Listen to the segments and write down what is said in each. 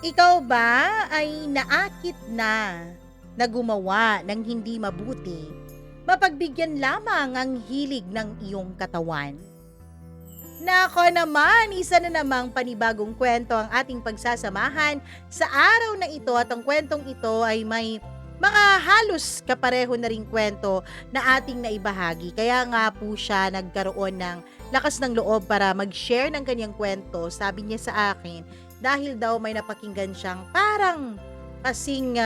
Ikaw ba ay naakit na gumawa ng hindi mabuti, mapagbigyan lamang ang hilig ng iyong katawan? Nako naman, isa na namang panibagong kwento ang ating pagsasamahan sa araw na ito at ang kwentong ito ay may mga halos kapareho na ring kwento na ating naibahagi. Kaya nga po siya nagkaroon ng lakas ng loob para mag-share ng kanyang kwento. Sabi niya sa akin, dahil daw may napakinggan siyang parang kasing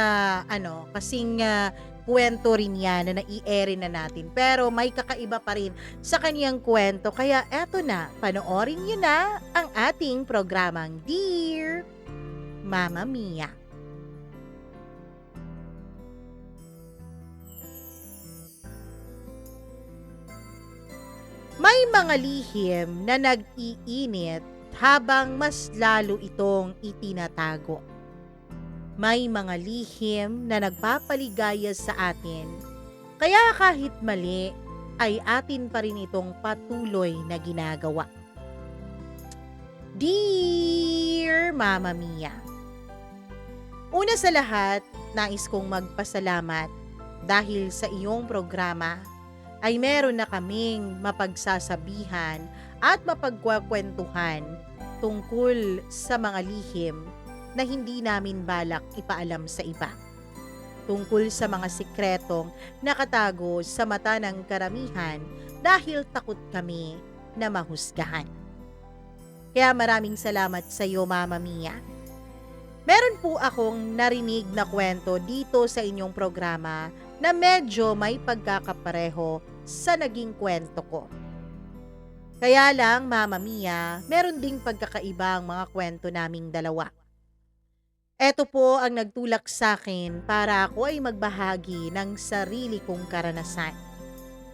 kwento rin yan na nai-air na natin. Pero may kakaiba pa rin sa kaniyang kwento. Kaya eto na, panoorin niyo na ang ating programang Dear Mama Mia. May mga lihim na nag-iinit habang mas lalo itong itinatago. May mga lihim na nagpapaligaya sa atin, kaya kahit mali ay atin pa rin itong patuloy na ginagawa. Dear Mama Mia, una sa lahat, nais kong magpasalamat dahil sa iyong programa ay meron na kaming mapagsasabihan at mapagkwakwentuhan tungkol sa mga lihim na hindi namin balak ipaalam sa iba. Tungkol sa mga sikretong nakatago sa mata ng karamihan dahil takot kami na mahusgahan. Kaya maraming salamat sa iyo, Mama Mia. Meron po akong narinig na kwento dito sa inyong programa na medyo may pagkakapareho sa naging kwento ko. Kaya lang, Mama Mia, meron ding pagkakaiba ang mga kwento naming dalawa. Ito po ang nagtulak sa akin para ako ay magbahagi ng sarili kong karanasan.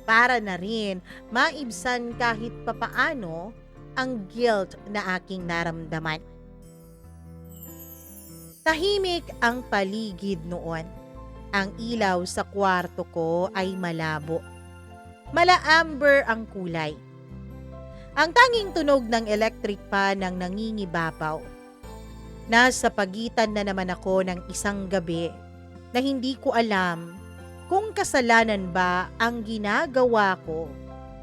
Para na rin maibsan kahit papaano ang guilt na aking naramdaman. Tahimik ang paligid noon. Ang ilaw sa kwarto ko ay malabo. Mala-amber ang kulay. Ang tanging tunog ng electric pan ang nangingibabaw. Nasa pagitan na naman ako ng isang gabi na hindi ko alam kung kasalanan ba ang ginagawa ko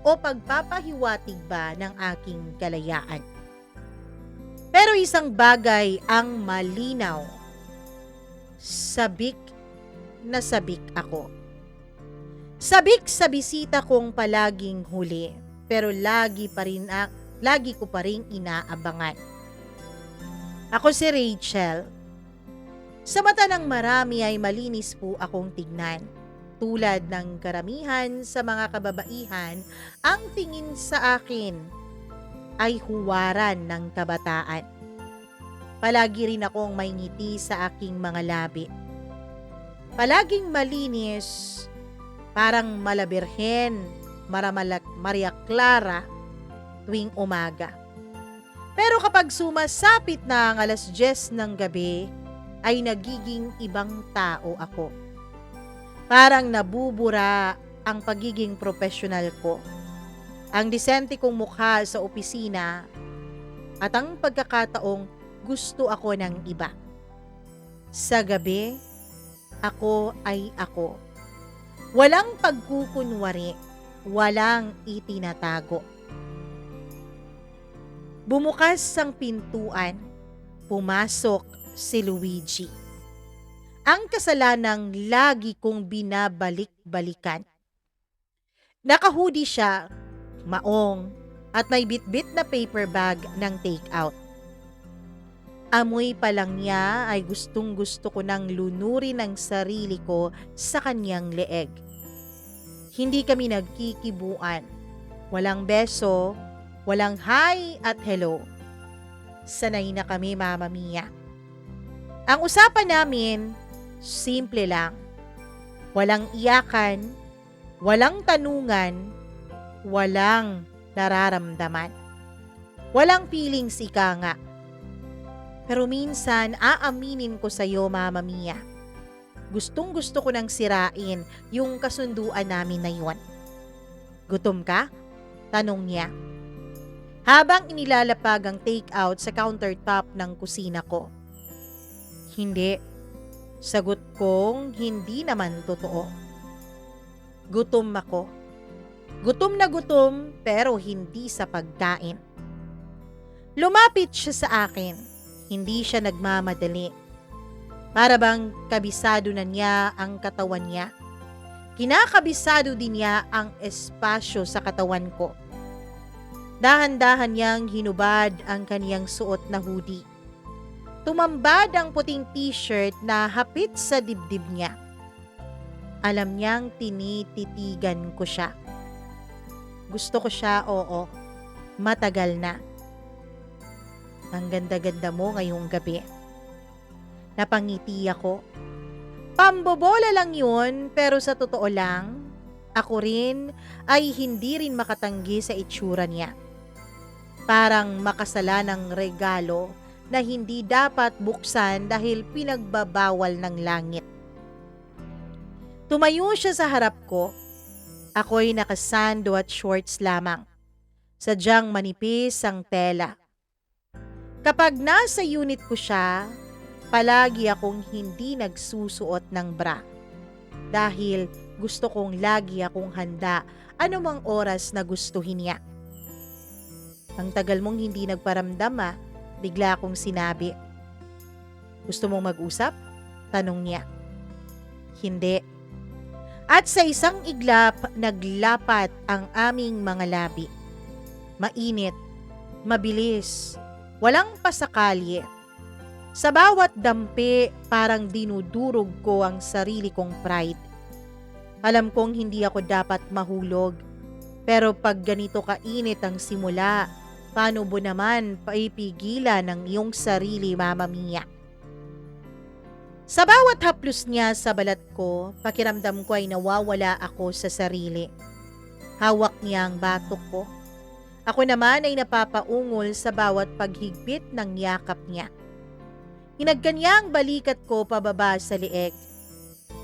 o pagpapahiwatig ba ng aking kalayaan. Pero isang bagay ang malinaw. Sabik na sabik ako. Sabik sa bisita kong palaging huli, pero lagi ko pa rin inaabangan. Ako si Rachel. Sa mata ng marami ay malinis po akong tignan. Tulad ng karamihan sa mga kababaihan, ang tingin sa akin ay huwaran ng kabataan. Palagi rin akong may ngiti sa aking mga labi. Palaging malinis, parang malabirhen, Maria Clara tuwing umaga. Pero kapag sumasapit na ang 10:00 ng gabi, ay nagiging ibang tao ako. Parang nabubura ang pagiging profesional ko. Ang disente kong mukha sa opisina at ang pagkakataong gusto ako ng iba. Sa gabi, ako ay ako. Walang pagkukunwari, walang itinatago. Bumukas ang pintuan, pumasok si Luigi. Ang kasalanang lagi kong binabalik-balikan. Naka-hoodie siya, maong, at may bitbit na paper bag ng take-out. Amoy pa lang niya ay gustong-gusto ko nang lunurin ang sarili ko sa kanyang leeg. Hindi kami nagkikibuan. Walang beso, walang hi at hello. Sanay na kami, Mama Mia. Ang usapan namin, simple lang. Walang iyakan, walang tanungan, walang nararamdaman. Walang feelings, ika nga. Pero minsan, aaminin ko sa'yo, Mama Mia. Gustong-gusto ko nang sirain yung kasunduan namin na yun. Gutom ka? Tanong niya. Habang inilalapag ang take-out sa countertop ng kusina ko. Hindi. Sagot kong hindi naman totoo. Gutom ako. Gutom na gutom pero hindi sa pagkain. Lumapit siya sa akin. Hindi siya nagmamadali. Para bang kabisado na niya ang katawan niya. Kinakabisado din niya ang espasyo sa katawan ko. Dahan-dahan niyang hinubad ang kaniyang suot na hoodie. Tumambad ang puting t-shirt na hapit sa dibdib niya. Alam niyang tinititigan ko siya. Gusto ko siya, oo. Matagal na. Ang ganda-ganda mo ngayong gabi. Napangiti ako. Pambobola lang yun, pero sa totoo lang, ako rin ay hindi rin makatanggi sa itsura niya. Parang makasalanang regalo na hindi dapat buksan dahil pinagbabawal ng langit. Tumayo siya sa harap ko. Ako'y nakasando at shorts lamang. Sadyang manipis ang tela. Kapag nasa unit ko siya, palagi akong hindi nagsusuot ng bra. Dahil gusto kong lagi akong handa anumang oras na gustuhin niya. Ang tagal mong hindi nagparamdam bigla akong sinabi. Gusto mong mag-usap? Tanong niya. Hindi. At sa isang iglap, naglapat ang aming mga labi. Mainit, mabilis, walang pasakali. Sa bawat dampi, parang dinudurog ko ang sarili kong pride. Alam kong hindi ako dapat mahulog. Pero pag ganito kainit ang simula, paano mo naman paipigilan ang iyong sarili, Mama Mia? Sa bawat haplos niya sa balat ko, pakiramdam ko ay nawawala ako sa sarili. Hawak niya ang batok ko. Ako naman ay napapaungol sa bawat paghigpit ng yakap niya. Hinagkan niya ang balikat ko pababa sa lieg.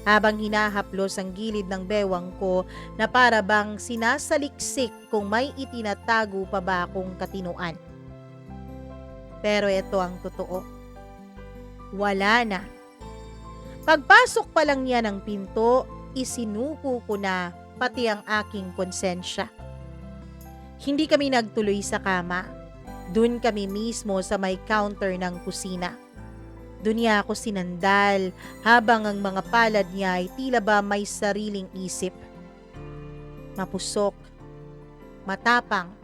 Habang hinahaplos ang gilid ng bewang ko na para bang sinasaliksik kung may itinatago pa ba akong katinuan. Pero ito ang totoo. Wala na. Pagpasok pa lang niya ng pinto, isinuko ko na pati ang aking konsensya. Hindi kami nagtuloy sa kama. Doon kami mismo sa may counter ng kusina. Doon niya ako sinandal habang ang mga palad niya ay tila ba may sariling isip. Mapusok, matapang,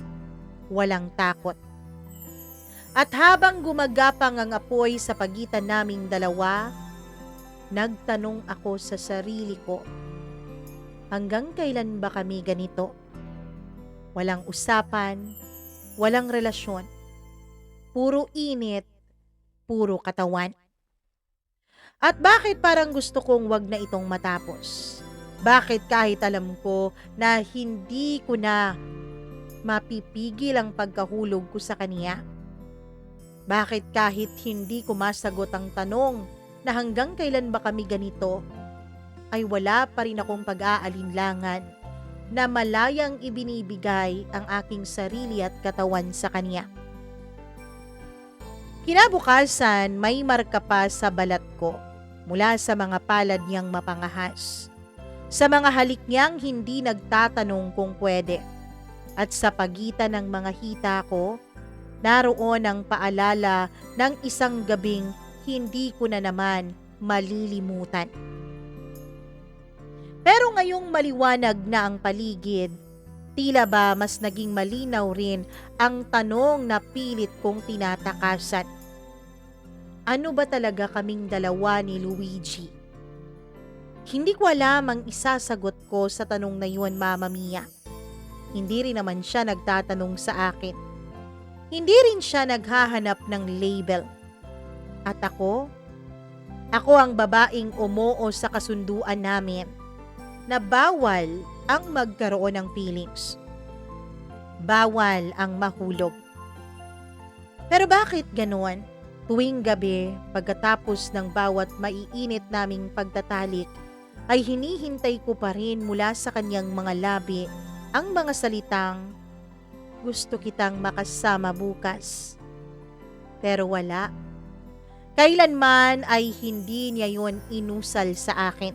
walang takot. At habang gumagapang ang apoy sa pagitan naming dalawa, nagtanong ako sa sarili ko, hanggang kailan ba kami ganito? Walang usapan, walang relasyon, puro init, puro katawan. At bakit parang gusto kong wag na itong matapos? Bakit kahit alam ko na hindi ko na mapipigil ang pagkahulog ko sa kanya? Bakit kahit hindi ko masagot ang tanong na hanggang kailan ba kami ganito, ay wala pa rin akong pag-aalinlangan na malayang ibinibigay ang aking sarili at katawan sa kanya? Kinabukasan, may marka pa sa balat ko mula sa mga palad niyang mapangahas, sa mga halik niyang hindi nagtatanong kung pwede, at sa pagitan ng mga hita ko, naroon ang paalala ng isang gabing hindi ko na naman malilimutan. Pero ngayong maliwanag na ang paligid, tila ba mas naging malinaw rin ang tanong na pilit kong tinatakasan. Ano ba talaga kaming dalawa ni Luigi? Hindi ko alam ang isasagot ko sa tanong na yun, Mama Mia. Hindi rin naman siya nagtatanong sa akin. Hindi rin siya naghahanap ng label. At ako ang babaeng umoo sa kasunduan namin na bawal ang magkaroon ng feelings. Bawal ang mahulog. Pero bakit ganoon? Tuwing gabi, pagkatapos ng bawat maiinit naming pagtatalik, ay hinihintay ko pa rin mula sa kanyang mga labi ang mga salitang, "Gusto kitang makasama bukas." Pero wala. Kailanman ay hindi niya yon inusal sa akin.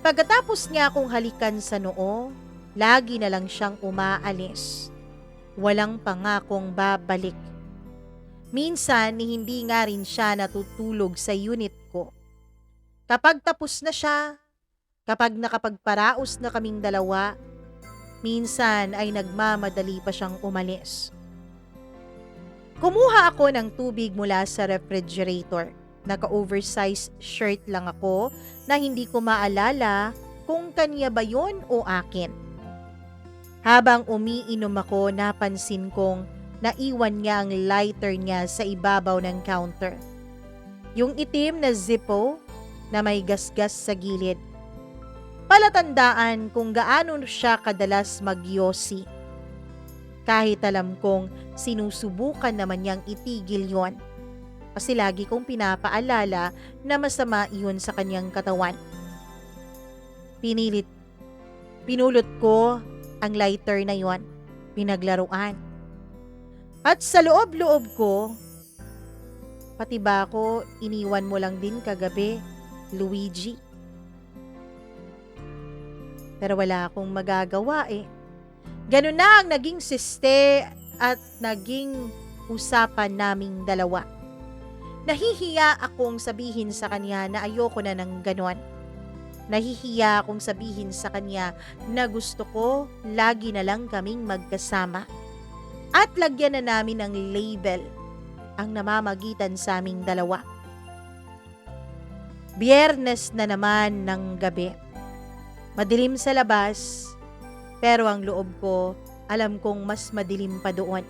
Pagkatapos niya akong halikan sa noo, lagi na lang siyang umaalis. Walang pangakong babalik. Minsan, hindi nga rin siya natutulog sa unit ko. Kapag tapos na siya, kapag nakapagparaos na kaming dalawa, minsan ay nagmamadali pa siyang umalis. Kumuha ako ng tubig mula sa refrigerator. Naka-oversized shirt lang ako na hindi ko maalala kung kanya ba yon o akin. Habang umiinom ako, napansin kong naiwan niya ang lighter niya sa ibabaw ng counter. Yung itim na Zippo na may gasgas sa gilid. Palatandaan kung gaano siya kadalas magyosi. Kahit alam kong sinusubukan naman niyang itigil yon. Kasi lagi kong pinapaalala na masama iyon sa kanyang katawan. Pinulot ko ang lighter na yon. Pinaglaruan. At sa loob-loob ko, pati ba ako iniwan mo lang din kagabi, Luigi? Pero wala akong magagawa eh. Ganun na ang naging siste at naging usapan naming dalawa. Nahihiya akong sabihin sa kanya na ayoko na ng ganon. Nahihiya akong sabihin sa kanya na gusto ko lagi na lang kaming magkasama. At lagyan na namin ng label ang namamagitan sa aming dalawa. Biyernes na naman ng gabi. Madilim sa labas, pero ang loob ko, alam kong mas madilim pa doon.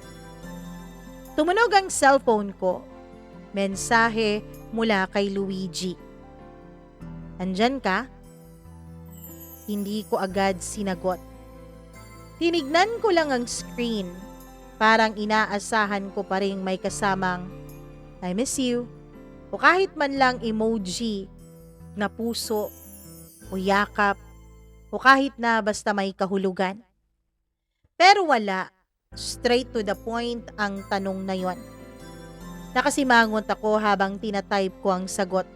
Tumunog ang cellphone ko. Mensahe mula kay Luigi. Andyan ka? Hindi ko agad sinagot. Tinignan ko lang ang screen. Parang inaasahan ko pa rin may kasamang I miss you o kahit man lang emoji na puso o yakap o kahit na basta may kahulugan. Pero wala, straight to the point ang tanong na yon. Nakasimangot ako habang tinatype ko ang sagot.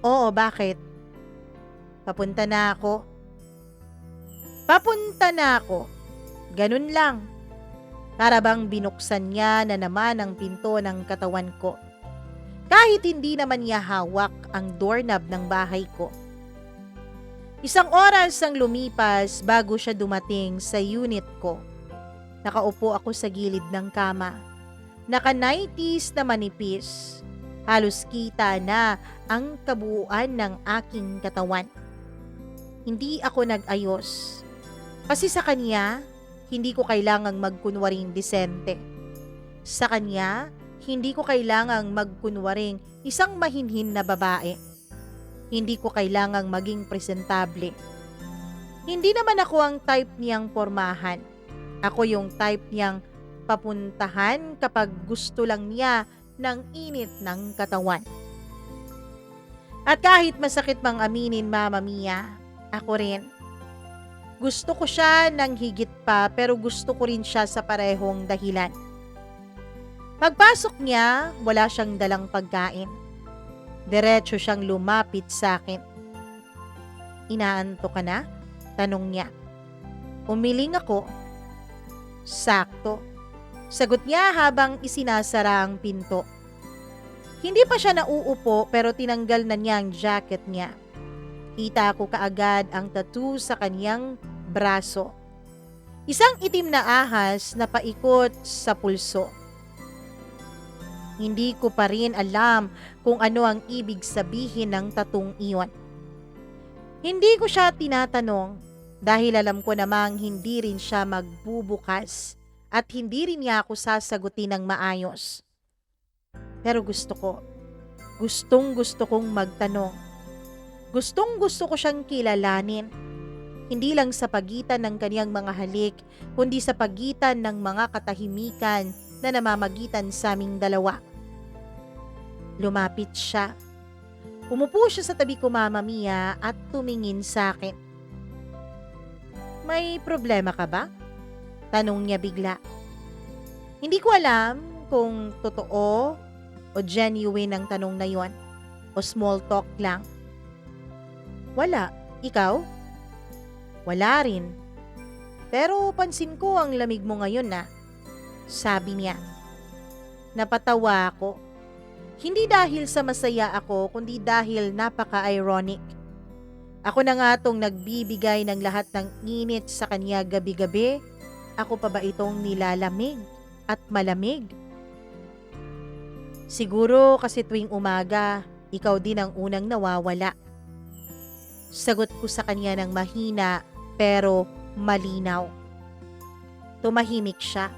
Oo, bakit? Papunta na ako. Papunta na ako. Ganun lang. Para bang binuksan niya na naman ang pinto ng katawan ko. Kahit hindi naman niya hawak ang doorknob ng bahay ko. Isang oras ang lumipas bago siya dumating sa unit ko. Nakaupo ako sa gilid ng kama. Naka-90s na manipis. Halos kita na ang kabuuan ng aking katawan. Hindi ako nag-ayos. Kasi sa kanya, hindi ko kailangang magkunwaring disente. Sa kanya, hindi ko kailangang magkunwaring isang mahinhin na babae. Hindi ko kailangang maging presentable. Hindi naman ako ang type niyang pormahan. Ako yung type niyang papuntahan kapag gusto lang niya ng init ng katawan. At kahit masakit mang aminin, Mama Mia, ako rin. Gusto ko siya ng higit pa pero gusto ko rin siya sa parehong dahilan. Pagpasok niya, wala siyang dalang pagkain. Diretso siyang lumapit sa akin. Inaantok ka na? Tanong niya. Umiling ako. Sakto. Sagot niya habang isinasara ang pinto. Hindi pa siya nauupo pero tinanggal na niya ang jacket niya. Kita ko kaagad ang tattoo sa kanyang braso. Isang itim na ahas na paikot sa pulso. Hindi ko pa rin alam kung ano ang ibig sabihin ng tatong iyon. Hindi ko siya tinatanong dahil alam ko namang hindi rin siya magbubukas at hindi rin niya ako sasagutin ng maayos. Pero gustong gusto kong magtanong. Gustong gusto ko siyang kilalanin. Hindi lang sa pagitan ng kaniyang mga halik, kundi sa pagitan ng mga katahimikan na namamagitan sa aming dalawa. Lumapit siya. Umupo siya sa tabi ko, Mama Mia, at tumingin sa akin. May problema ka ba? Tanong niya bigla. Hindi ko alam kung totoo O genuine ang tanong na yon? O small talk lang? Wala. Ikaw? Wala rin. Pero pansin ko ang lamig mo ngayon na. Sabi niya. Napatawa ako. Hindi dahil sa masaya ako, kundi dahil napaka-ironic. Ako na nga tong nagbibigay ng lahat ng init sa kanya gabi-gabi. Ako pa ba itong nilalamig at malamig? Siguro kasi tuwing umaga, ikaw din ang unang nawawala. Sagot ko sa kanya ng mahina pero malinaw. Tumahimik siya.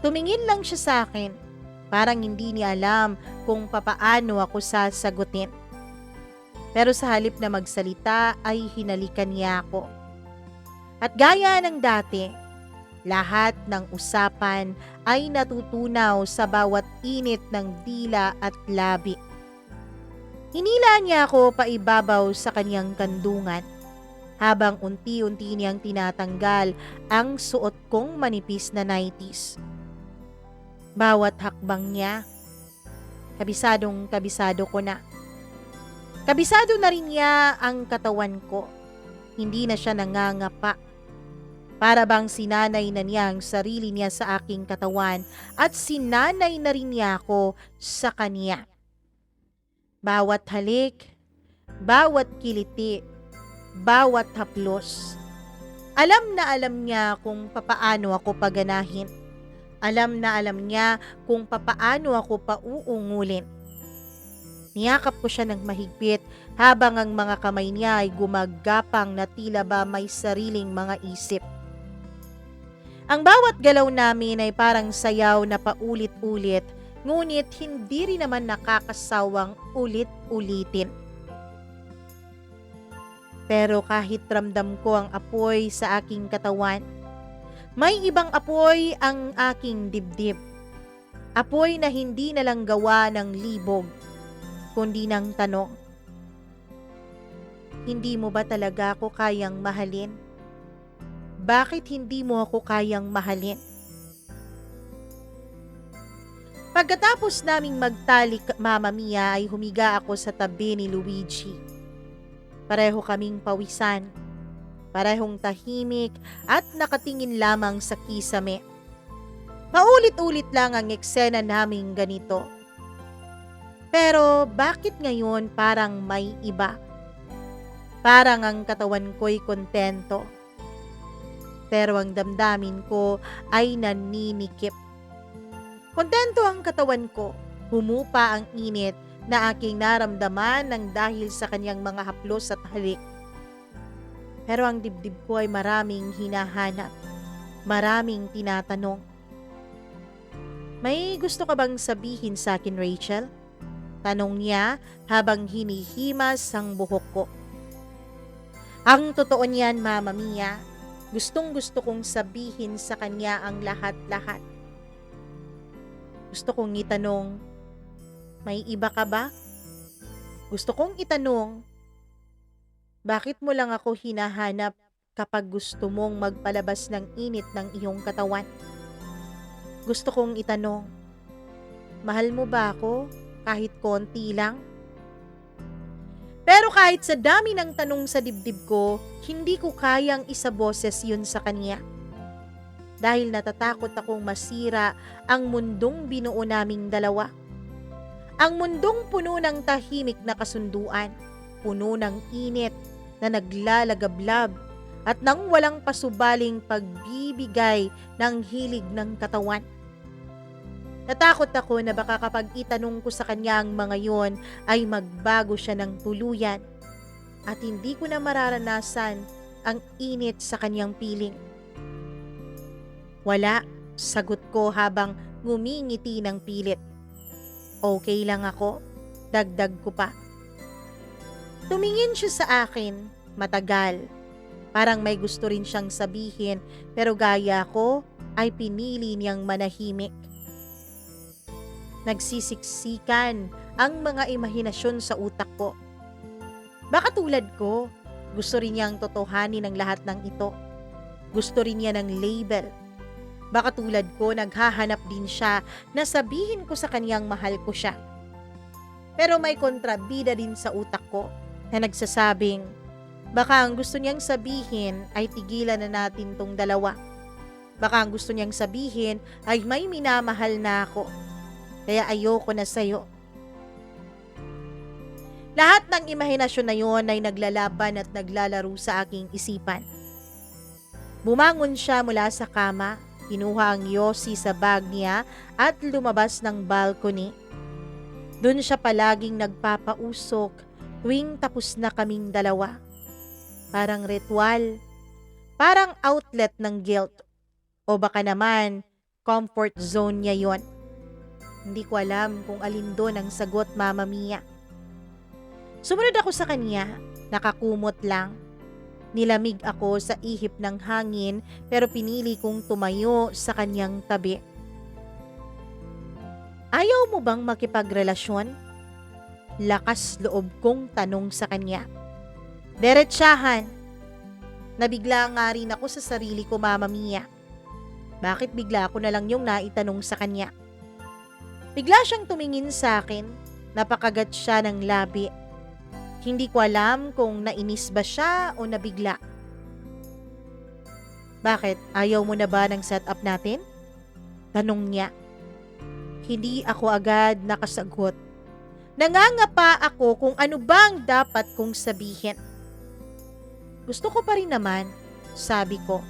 Tumingin lang siya sa akin. Parang hindi niya alam kung papaano ako sasagutin. Pero sa halip na magsalita ay hinalikan niya ako. At gaya ng dati, lahat ng usapan ay natutunaw sa bawat init ng dila at labi. Hinila niya ako paibabaw sa kanyang kandungan habang unti-unti niyang tinatanggal ang suot kong manipis na 90s. Bawat hakbang niya, kabisadong kabisado ko na. Kabisado na rin niya ang katawan ko. Hindi na siya nangangapa. Para bang sinanay na niya ang sarili niya sa aking katawan at sinanay na rin niya ako sa kanya. Bawat halik, bawat kiliti, bawat haplos. Alam na alam niya kung papaano ako paganahin. Alam na alam niya kung papaano ako pauungulin. Niyakap ko siya ng mahigpit habang ang mga kamay niya ay gumagapang na tila ba may sariling mga isip. Ang bawat galaw namin ay parang sayaw na paulit-ulit, ngunit hindi rin naman nakakasawang ulit-ulitin. Pero kahit ramdam ko ang apoy sa aking katawan, may ibang apoy ang aking dibdib. Apoy na hindi na lang gawa ng libog, kundi ng tanong. Hindi mo ba talaga ako kayang mahalin? Bakit hindi mo ako kayang mahalin? Pagkatapos naming magtalik, Mama Mia, ay humiga ako sa tabi ni Luigi. Pareho kaming pawisan. Parehong tahimik at nakatingin lamang sa kisame. Paulit-ulit lang ang eksena naming ganito. Pero bakit ngayon parang may iba? Parang ang katawan ko'y kontento. Pero ang damdamin ko ay naninikip. Kontento ang katawan ko. Humupa ang init na aking naramdaman ng dahil sa kanyang mga haplos at halik. Pero ang dibdib ko ay maraming hinahanap, maraming tinatanong. May gusto ka bang sabihin sa akin, Rachel? Tanong niya habang hinihimas ang buhok ko. Ang totoo niyan, Mama Mia, gustong-gusto kong sabihin sa kanya ang lahat-lahat. Gusto kong itanong, may iba ka ba? Gusto kong itanong, bakit mo lang ako hinahanap kapag gusto mong magpalabas ng init ng iyong katawan? Gusto kong itanong, mahal mo ba ako kahit konti lang? Pero kahit sa dami ng tanong sa dibdib ko, hindi ko kayang isaboses yun sa kanya. Dahil natatakot akong masira ang mundong binuo naming dalawa. Ang mundong puno ng tahimik na kasunduan, puno ng init na naglalagablab at nang walang pasubaling pagbibigay ng hilig ng katawan. Natakot ako na baka kapag itanong ko sa kanya ang mga yon ay magbago siya ng tuluyan at hindi ko na mararanasan ang init sa kanyang piling. Wala, sagot ko habang ngumingiti ng pilit. Okay lang ako, dagdag ko pa. Tumingin siya sa akin, matagal. Parang may gusto rin siyang sabihin pero gaya ko ay pinili niyang manahimik. Nagsisiksikan ang mga imahinasyon sa utak ko. Baka tulad ko, gusto rin niyang totohanin ang lahat ng ito. Gusto rin niya ng label. Baka tulad ko, naghahanap din siya na sabihin ko sa kanyang mahal ko siya. Pero may kontrabida din sa utak ko na nagsasabing baka ang gusto niyang sabihin ay tigilan na natin tong dalawa. Baka ang gusto niyang sabihin ay may minamahal na ako. Kaya ayoko na sa'yo. Lahat ng imahinasyon na yon ay naglalaban at naglalaro sa aking isipan. Bumangon siya mula sa kama, kinuha ang yosi sa bag niya at lumabas ng balcony. Doon siya palaging nagpapausok tuwing tapos na kaming dalawa. Parang ritual, parang outlet ng guilt, o baka naman comfort zone niya yon. Hindi ko alam kung alin doon ang sagot, Mama Mia. Sumunod ako sa kanya, nakakumot lang. Nilamig ako sa ihip ng hangin pero pinili kong tumayo sa kanyang tabi. Ayaw mo bang makipagrelasyon? Lakas loob kong tanong sa kanya. Diretsahan. Nabigla nga rin ako sa sarili ko, Mama Mia. Bakit bigla ko na lang yung naitanong sa kanya? Bigla siyang tumingin sa akin, napakagat siya ng labi. Hindi ko alam kung nainis ba siya o nabigla. Bakit? Ayaw mo na ba ng setup natin? Tanong niya. Hindi ako agad nakasagot. Nangangapa ako kung ano bang dapat kong sabihin. Gusto ko pa rin naman, sabi ko.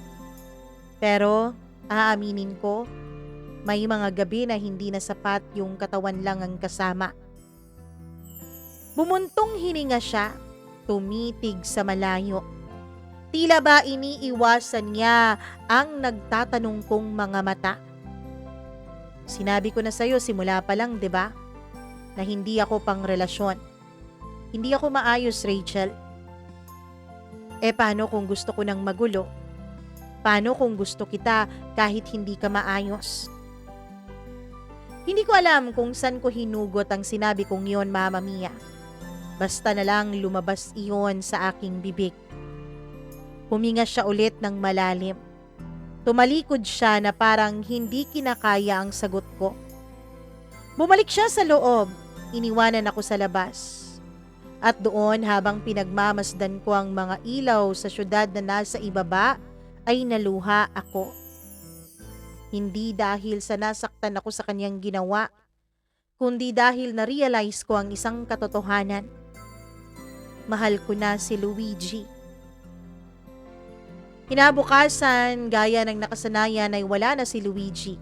Pero aaminin ko, may mga gabi na hindi na sapat yung katawan lang ang kasama. Bumuntong hininga siya, tumitig sa malayo. Tila ba iniiwasan niya ang nagtatanong kong mga mata. Sinabi ko na sa'yo simula pa lang, 'di ba? Na hindi ako pang relasyon. Hindi ako maayos, Rachel. Paano kung gusto ko ng magulo? Paano kung gusto kita kahit hindi ka maayos? Hindi ko alam kung saan ko hinugot ang sinabi kong yon, Mama Mia. Basta na lang lumabas iyon sa aking bibig. Huminga siya ulit ng malalim. Tumalikod siya na parang hindi kinakaya ang sagot ko. Bumalik siya sa loob. Iniwanan ako sa labas. At doon habang pinagmamasdan ko ang mga ilaw sa syudad na nasa ibaba, ay naluha ako. Hindi dahil sa nasaktan ako sa kanyang ginawa, kundi dahil na-realize ko ang isang katotohanan. Mahal ko na si Luigi. Kinabukasan, gaya ng nakasanayan ay wala na si Luigi.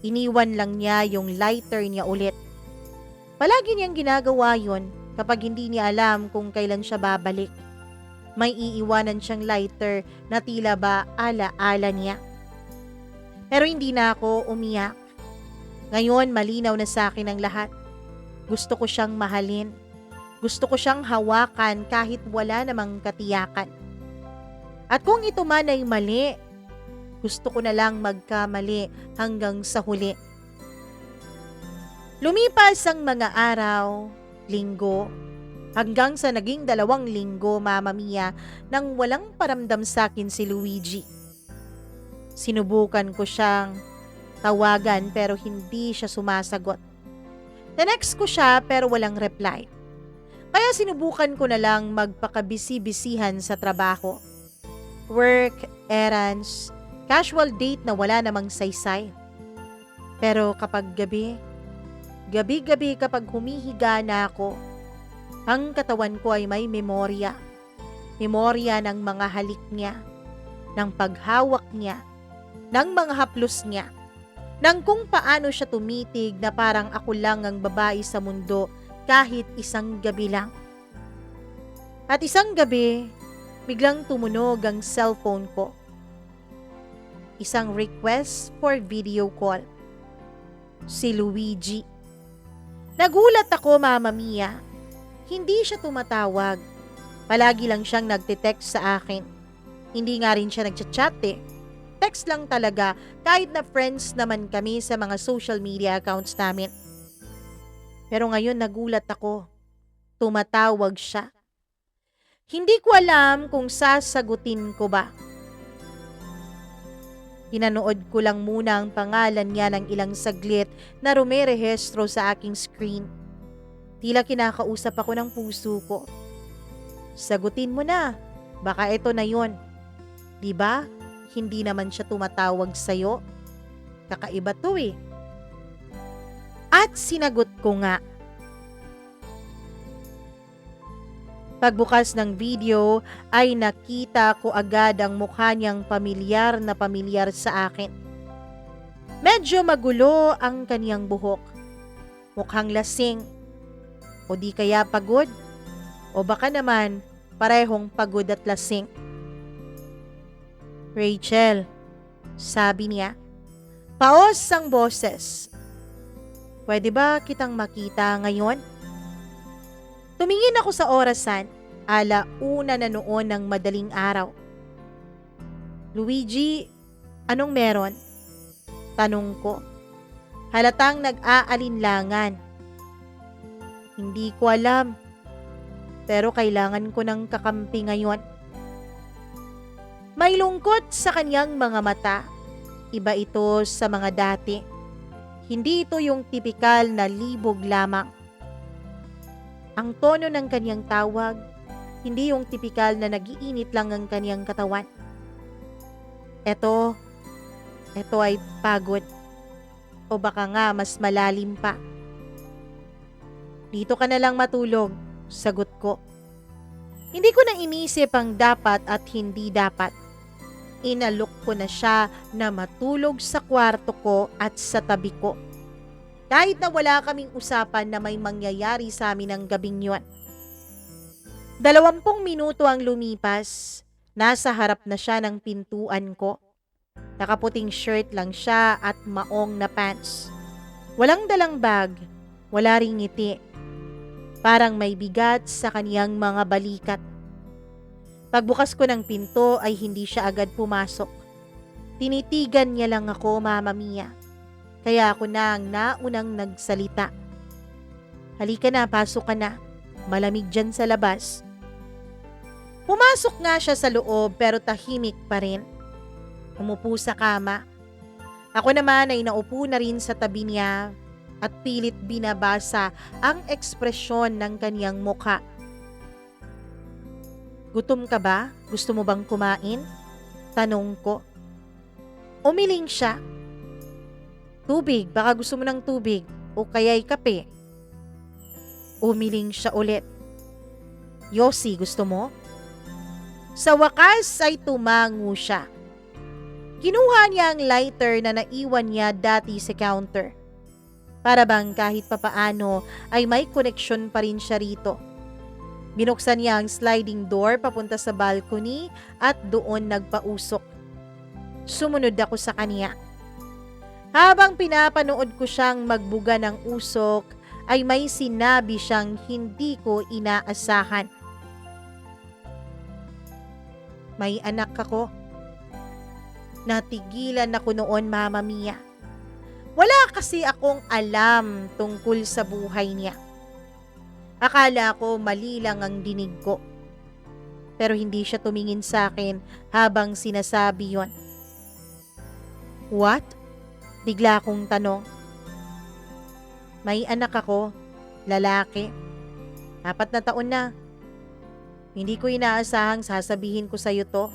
Iniwan lang niya yung lighter niya ulit. Palagi niyang ginagawa yon kapag hindi niya alam kung kailan siya babalik. May iiwanan siyang lighter na tila ba ala-ala niya. Pero hindi na ako umiyak. Ngayon malinaw na sa akin ang lahat. Gusto ko siyang mahalin. Gusto ko siyang hawakan kahit wala namang katiyakan. At kung ito man ay mali, gusto ko na lang magkamali hanggang sa huli. Lumipas ang mga araw, linggo, hanggang sa naging 2 linggo, Mama Mia, nang walang paramdam sa akin si Luigi. Sinubukan ko siyang tawagan pero hindi siya sumasagot. Tinext ko siya pero walang reply. Kaya sinubukan ko na lang magpakabisi-bisihan sa trabaho. Work, errands, casual date na wala namang saysay. Pero kapag gabi-gabi kapag humihiga na ako, ang katawan ko ay may memorya. Memorya ng mga halik niya, ng paghawak niya, ng mga haplos niya, ng kung paano siya tumitig na parang ako lang ang babae sa mundo kahit isang gabi lang. At isang gabi, biglang tumunog ang cellphone ko. Isang request for video call. Si Luigi. Nagulat ako, Mama Mia. Hindi siya tumatawag. Palagi lang siyang nagte-text sa akin. Hindi nga rin siya nagchat-chat eh. Text lang talaga kahit na friends naman kami sa mga social media accounts namin. Pero ngayon nagulat ako. Tumatawag siya. Hindi ko alam kung sasagutin ko ba. Pinanood ko lang muna ang pangalan niya ng ilang saglit na rumerehistro sa aking screen. Tila kinakausap ako ng puso ko. Sagutin mo na, baka ito na yon. Diba? Hindi naman siya tumatawag sa'yo. Kakaiba to eh. At sinagot ko nga. Pagbukas ng video ay nakita ko agad ang mukha niyang pamilyar na pamilyar sa akin. Medyo magulo ang kaniyang buhok. Mukhang lasing. O di kaya pagod. O baka naman parehong pagod at lasing. Rachel, sabi niya. Paos ang boses. Pwede ba kitang makita ngayon? Tumingin ako sa orasan, 1:00 na noon ng madaling araw. Luigi, anong meron? Tanong ko. Halatang nag-aalinlangan. Hindi ko alam, pero kailangan ko ng kakampi ngayon. May lungkot sa kanyang mga mata. Iba ito sa mga dati. Hindi ito yung tipikal na libog lamang. Ang tono ng kanyang tawag, hindi yung tipikal na nagiinit lang ang kanyang katawan. Ito ay pagod. O baka nga mas malalim pa. Dito ka na lang matulog, sagot ko. Hindi ko na inisip ang dapat at hindi dapat. Inalok ko na siya na matulog sa kwarto ko at sa tabi ko. Kahit na wala kaming usapan na may mangyayari sa amin ng gabing yun. 20 minuto ang lumipas, nasa harap na siya ng pintuan ko. Nakaputing shirt lang siya at maong na pants. Walang dalang bag, wala ring ngiti. Parang may bigat sa kaniyang mga balikat. Pagbukas ko ng pinto ay hindi siya agad pumasok. Tinitigan niya lang ako, Mama Mia. Kaya ako na ang naunang nagsalita. Halika na, pasok ka na. Malamig dyan sa labas. Pumasok nga siya sa loob pero tahimik pa rin. Umupo sa kama. Ako naman ay naupo na rin sa tabi niya at pilit binabasa ang ekspresyon ng kaniyang mukha. Gutom ka ba? Gusto mo bang kumain? Tanong ko. Umiling siya. Tubig, baka gusto mo ng tubig o kaya'y kape. Umiling siya ulit. Yossi, gusto mo? Sa wakas ay tumango siya. Kinuha niya ang lighter na naiwan niya dati sa counter. Para bang kahit papaano ay may koneksyon pa rin siya rito. Binuksan niya ang sliding door papunta sa balcony at doon nagpausok. Sumunod ako sa kanya. Habang pinapanood ko siyang magbuga ng usok, ay may sinabi siyang hindi ko inaasahan. May anak ako. Natigilan ako noon, Mama Mia. Wala kasi akong alam tungkol sa buhay niya. Akala ko mali lang ang dinig ko. Pero hindi siya tumingin sa akin habang sinasabi yon. What? Bigla akong tanong. May anak ako, lalaki. 4 na taon na. Hindi ko inaasahang sasabihin ko sa'yo to.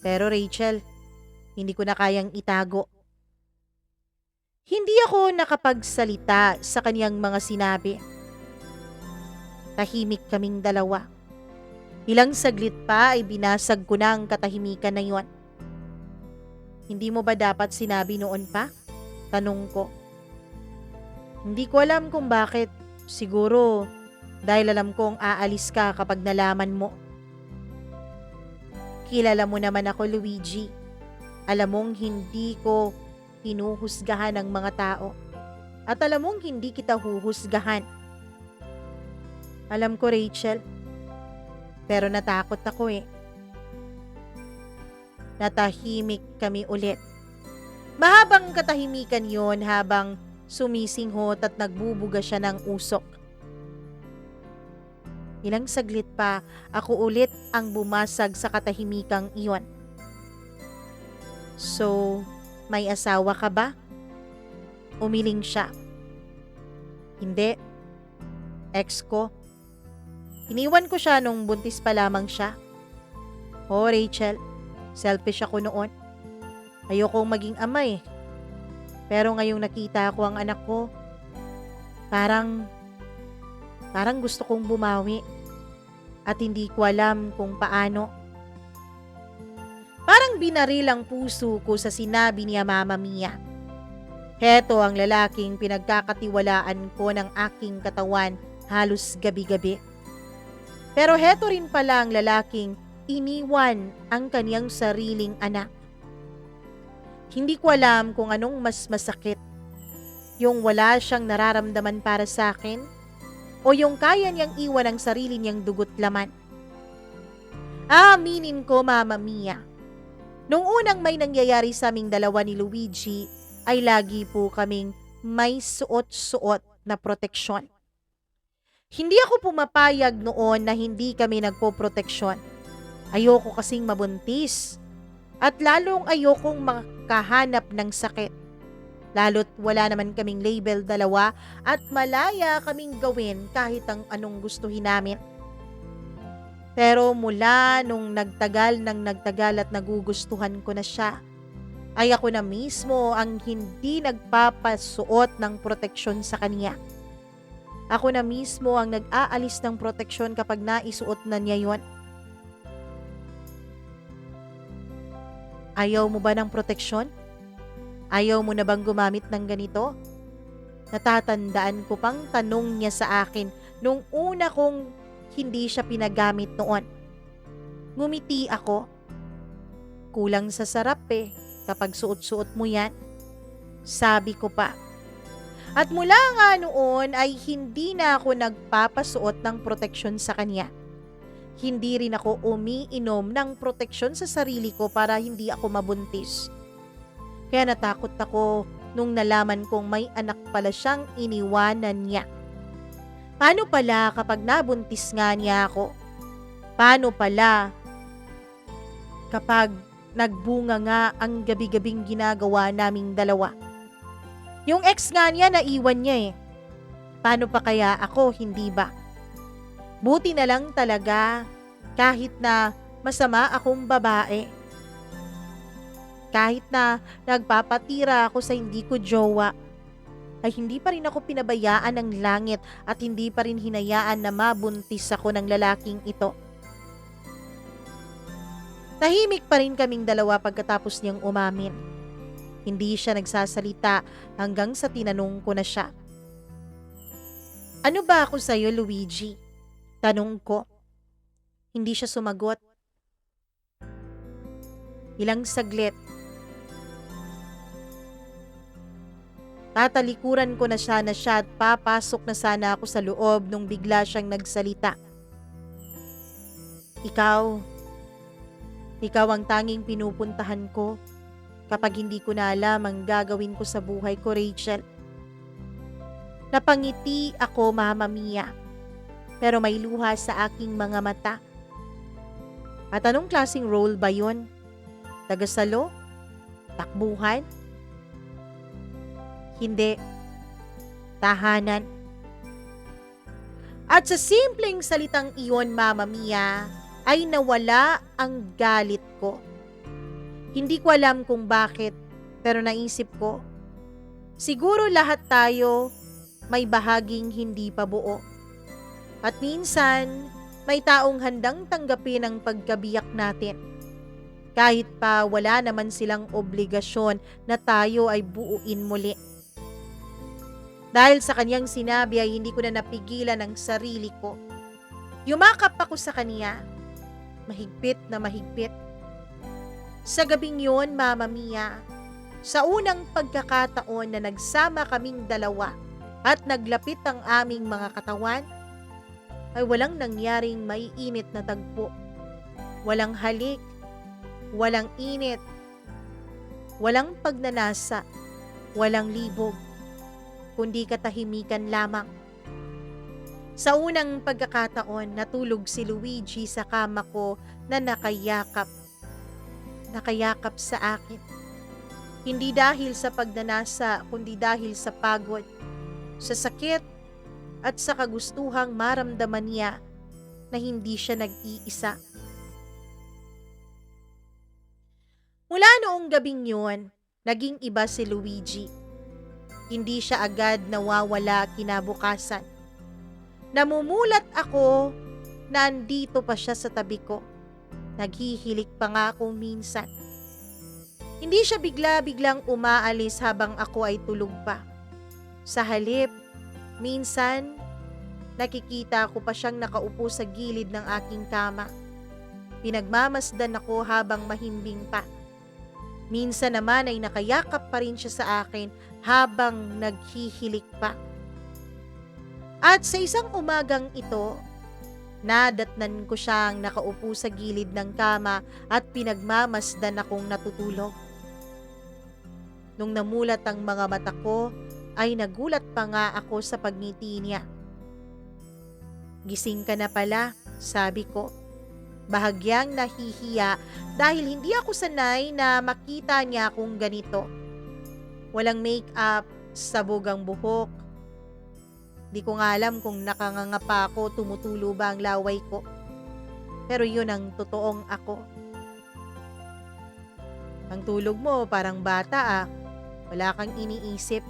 Pero Rachel, hindi ko na kayang itago. Hindi ako nakapagsalita sa kaniyang mga sinabi. Tahimik kaming dalawa. Ilang saglit pa ay binasag ko na ang katahimikan na yon. Hindi mo ba dapat sinabi noon pa? Tanong ko. Hindi ko alam kung bakit. Siguro dahil alam kong aalis ka kapag nalaman mo. Kilala mo naman ako, Luigi. Alam mong hindi ko hinuhusgahan ng mga tao. At alam mong hindi kita huhusgahan. Alam ko, Rachel. Pero natakot ako eh. Natahimik kami ulit. Mahabang katahimikan yon habang sumisinghot at nagbubuga siya ng usok. Ilang saglit pa, ako ulit ang bumasag sa katahimikang iyon. So, may asawa ka ba? Umiling siya. Hindi, ex ko. Iniwan ko siya nung buntis pa lamang siya. Oh, Rachel, selfish ako noon. Ayokong maging ama eh. Pero ngayong nakita ko ang anak ko, parang gusto kong bumawi. At hindi ko alam kung paano. Parang binaril ang puso ko sa sinabi niya Mama Mia. Heto ang lalaking pinagkakatiwalaan ko ng aking katawan halos gabi-gabi. Pero heto rin pala ang lalaking iniwan ang kaniyang sariling anak. Hindi ko alam kung anong mas masakit. Yung wala siyang nararamdaman para sa akin o yung kaya niyang iwan ang sarili niyang dugot laman. Aaminin ko Mama Mia. Nung unang may nangyayari sa aming dalawa ni Luigi ay lagi po kaming may suot-suot na proteksyon. Hindi ako pumapayag noon na hindi kami nagpo-proteksyon. Ayoko kasing mabuntis at lalong ayokong makahanap ng sakit. Lalo't wala naman kaming label dalawa at malaya kaming gawin kahit ang anong gustuhin namin. Pero mula nung nagtagal at nagugustuhan ko na siya, ay ako na mismo ang hindi nagpapasuot ng proteksyon sa kanya. Ako na mismo ang nag-aalis ng proteksyon kapag naisuot na niya yon. Ayaw mo ba ng proteksyon? Ayaw mo na bang gumamit ng ganito? Natatandaan ko pang tanong niya sa akin nung una kong hindi siya pinagamit noon. Ngumiti ako. Kulang sa sarap eh kapag suot-suot mo yan. Sabi ko pa. At mula nga noon ay hindi na ako nagpapasuot ng proteksyon sa kanya. Hindi rin ako umiinom ng proteksyon sa sarili ko para hindi ako mabuntis. Kaya natakot ako nung nalaman kong may anak pala siyang iniwanan niya. Paano pala kapag nabuntis nga niya ako? Paano pala kapag nagbunga nga ang gabi-gabing ginagawa naming dalawa? Yung ex nga niya naiwan niya eh. Paano pa kaya ako, hindi ba? Buti na lang talaga kahit na masama akong babae. Kahit na nagpapatira ako sa hindi ko jowa, ay hindi pa rin ako pinabayaan ng langit at hindi pa rin hinayaan na mabuntis ako ng lalaking ito. Tahimik pa rin kaming dalawa pagkatapos niyang umamin. Hindi siya nagsasalita hanggang sa tinanong ko na siya. Ano ba ako sa'yo, Luigi? Tanong ko. Hindi siya sumagot. Ilang saglit. Tatalikuran ko na siya at papasok na sana ako sa loob nung bigla siyang nagsalita. Ikaw ang tanging pinupuntahan ko kapag hindi ko na alam ang gagawin ko sa buhay ko, Rachel. Napangiti ako, Mama Mia, pero may luha sa aking mga mata. At anong klaseng role ba yun? Tagasalo? Takbuhan? Hindi. Tahanan. At sa simpleng salitang iyon, Mama Mia, ay nawala ang galit ko. Hindi ko alam kung bakit, pero naisip ko, siguro lahat tayo may bahaging hindi pa buo. At minsan, may taong handang tanggapin ang pagkabiyak natin. Kahit pa wala naman silang obligasyon na tayo ay buuin muli. Dahil sa kanyang sinabi ay hindi ko na napigilan ang sarili ko. Yumakap ako sa kanya, mahigpit na mahigpit. Sa gabing yun, Mama Mia, sa unang pagkakataon na nagsama kaming dalawa at naglapit ang aming mga katawan, ay walang nangyaring maiinit na tagpo. Walang halik, walang init, walang pagnanasa, walang libog, kundi katahimikan lamang. Sa unang pagkakataon, natulog si Luigi sa kama ko na nakayakap sa akin. Hindi dahil sa pagnanasa, kundi dahil sa pagod, sa sakit, at sa kagustuhang maramdaman niya na hindi siya nag-iisa. Mula noong gabing yun, naging iba si Luigi. Hindi siya agad nawawala kinabukasan. Namumulat ako na andito pa siya sa tabi ko. Naghihilik pa nga ako minsan. Hindi siya bigla-biglang umaalis habang ako ay tulog pa. Sa halip, minsan, nakikita ko pa siyang nakaupo sa gilid ng aking kama. Pinagmamasdan ako habang mahimbing pa. Minsan naman ay nakayakap pa rin siya sa akin habang naghihilik pa. At sa isang umagang ito, nadatnan ko siyang nakaupo sa gilid ng kama at pinagmamasdan akong natutulog. Nung namulat ang mga mata ko, ay nagulat pa nga ako sa pagngiti niya. "Gising ka na pala," sabi ko. Bahagyang nahihiya dahil hindi ako sanay na makita niya akong ganito. Walang make-up, sabog ang buhok. Di ko nga alam kung nakanganga pa ako, tumutulo ba ang laway ko. Pero yun ang totoong ako. "Ang tulog mo parang bata ah. Wala kang iniisip,"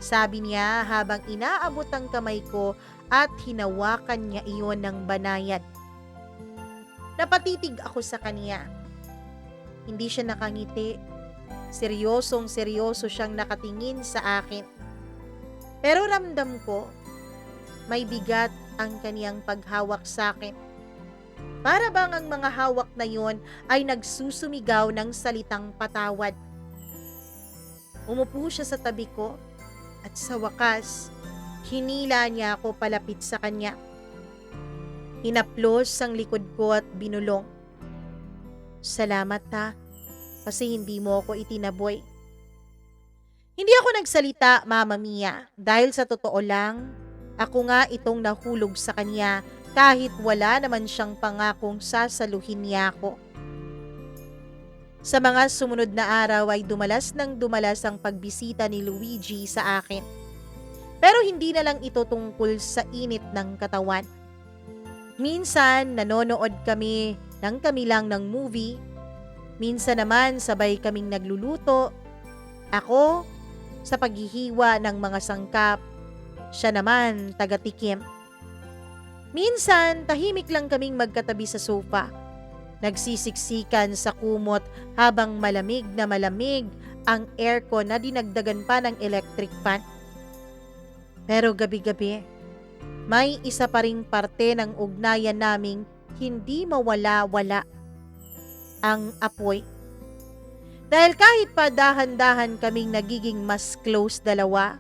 sabi niya habang inaabot ang kamay ko at hinawakan niya iyon ng banayad. Napatitig ako sa kanya. Hindi siya nakangiti. Seryosong seryoso siyang nakatingin sa akin. Pero ramdam ko, may bigat ang kaniyang paghawak sa akin. Para bang ang mga hawak na yon ay nagsusumigaw ng salitang patawad. Umupo siya sa tabi ko at sa wakas, hinila niya ako palapit sa kanya. Hinaplos ang likod ko at binulong. "Salamat ha, kasi hindi mo ako itinaboy." Hindi ako nagsalita, Mama Mia, dahil sa totoo lang, ako nga itong nahulog sa kanya kahit wala naman siyang pangakong sasaluhin niya ako. Sa mga sumunod na araw ay dumalas ng dumalas ang pagbisita ni Luigi sa akin. Pero hindi na lang ito tungkol sa init ng katawan. Minsan nanonood kami ng kami lang ng movie. Minsan naman sabay kaming nagluluto. Ako sa paghihiwa ng mga sangkap. Siya naman taga-tikim. Minsan tahimik lang kaming magkatabi sa sofa. Nagsisiksikan sa kumot habang malamig na malamig ang aircon na dinagdagan pa ng electric fan. Pero gabi-gabi, may isa pa ring parte ng ugnayan naming hindi mawala-wala, ang apoy. Dahil kahit pa dahan-dahan kaming nagiging mas close dalawa,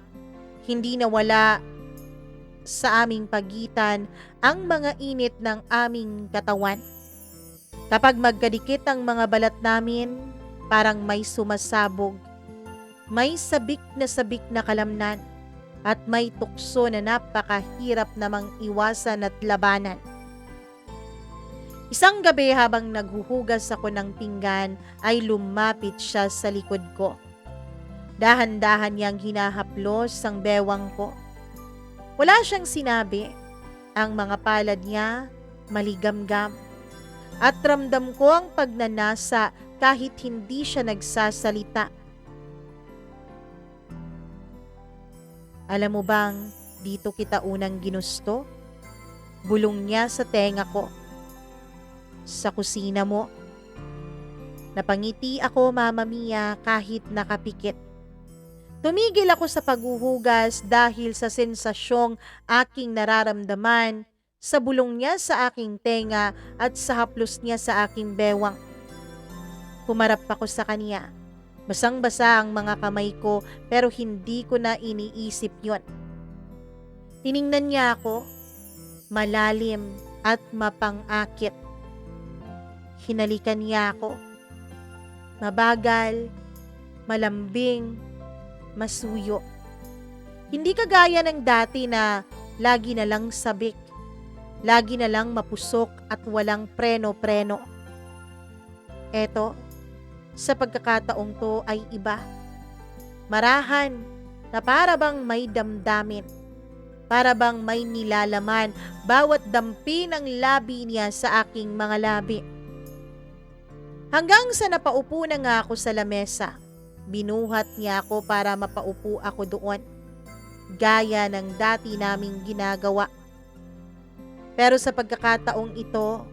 hindi nawala sa aming pagitan ang mga init ng aming katawan. Kapag magkadikit ang mga balat namin, parang may sumasabog. May sabik na kalamnan at may tukso na napakahirap namang iwasan at labanan. Isang gabi habang naghuhugas ako ng pinggan ay lumapit siya sa likod ko. Dahan-dahan niyang hinahaplos ang bewang ko. Wala siyang sinabi. Ang mga palad niya maligamgam. At ramdam ko ang pagnanasa kahit hindi siya nagsasalita. "Alam mo bang dito kita unang ginusto?" Bulong niya sa tenga ko. "Sa kusina mo." Napangiti ako, Mama Mia, kahit nakapikit. Tumigil ako sa paghuhugas dahil sa sensasyong aking nararamdaman sa bulong niya sa aking tenga at sa haplos niya sa aking bewang. Humarap ako sa kanya. Basang-basa ang mga kamay ko pero hindi ko na iniisip yon. Tiningnan niya ako, malalim at mapang-akit. Hinalikan niya ako. Mabagal, malambing, masuyo. Hindi kagaya ng dati na lagi na lang sabik. Lagi na lang mapusok at walang preno-preno. Eto, sa pagkakataong to ay iba. Marahan na para bang may damdamin, para bang may nilalaman bawat dampi ng labi niya sa aking mga labi. Hanggang sa napaupo na nga ako sa lamesa, binuhat niya ako para mapaupo ako doon, gaya ng dati naming ginagawa. Pero sa pagkakataong ito,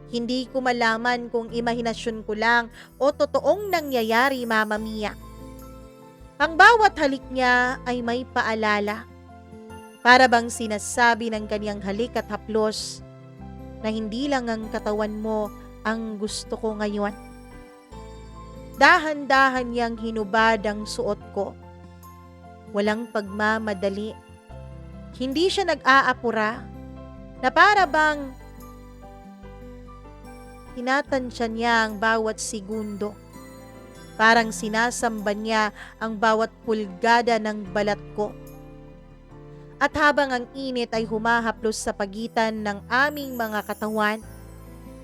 hindi ko malaman kung imahinasyon ko lang o totoong nangyayari, Mama Mia. Ang bawat halik niya ay may paalala. Para bang sinasabi ng kanyang halik at haplos na hindi lang ang katawan mo ang gusto ko ngayon. Dahan-dahan niyang hinubad ang suot ko. Walang pagmamadali. Hindi siya nag-aapura na para bang tinatansya niya ang bawat segundo. Parang sinasamba niya ang bawat pulgada ng balat ko. At habang ang init ay humahaplos sa pagitan ng aming mga katawan,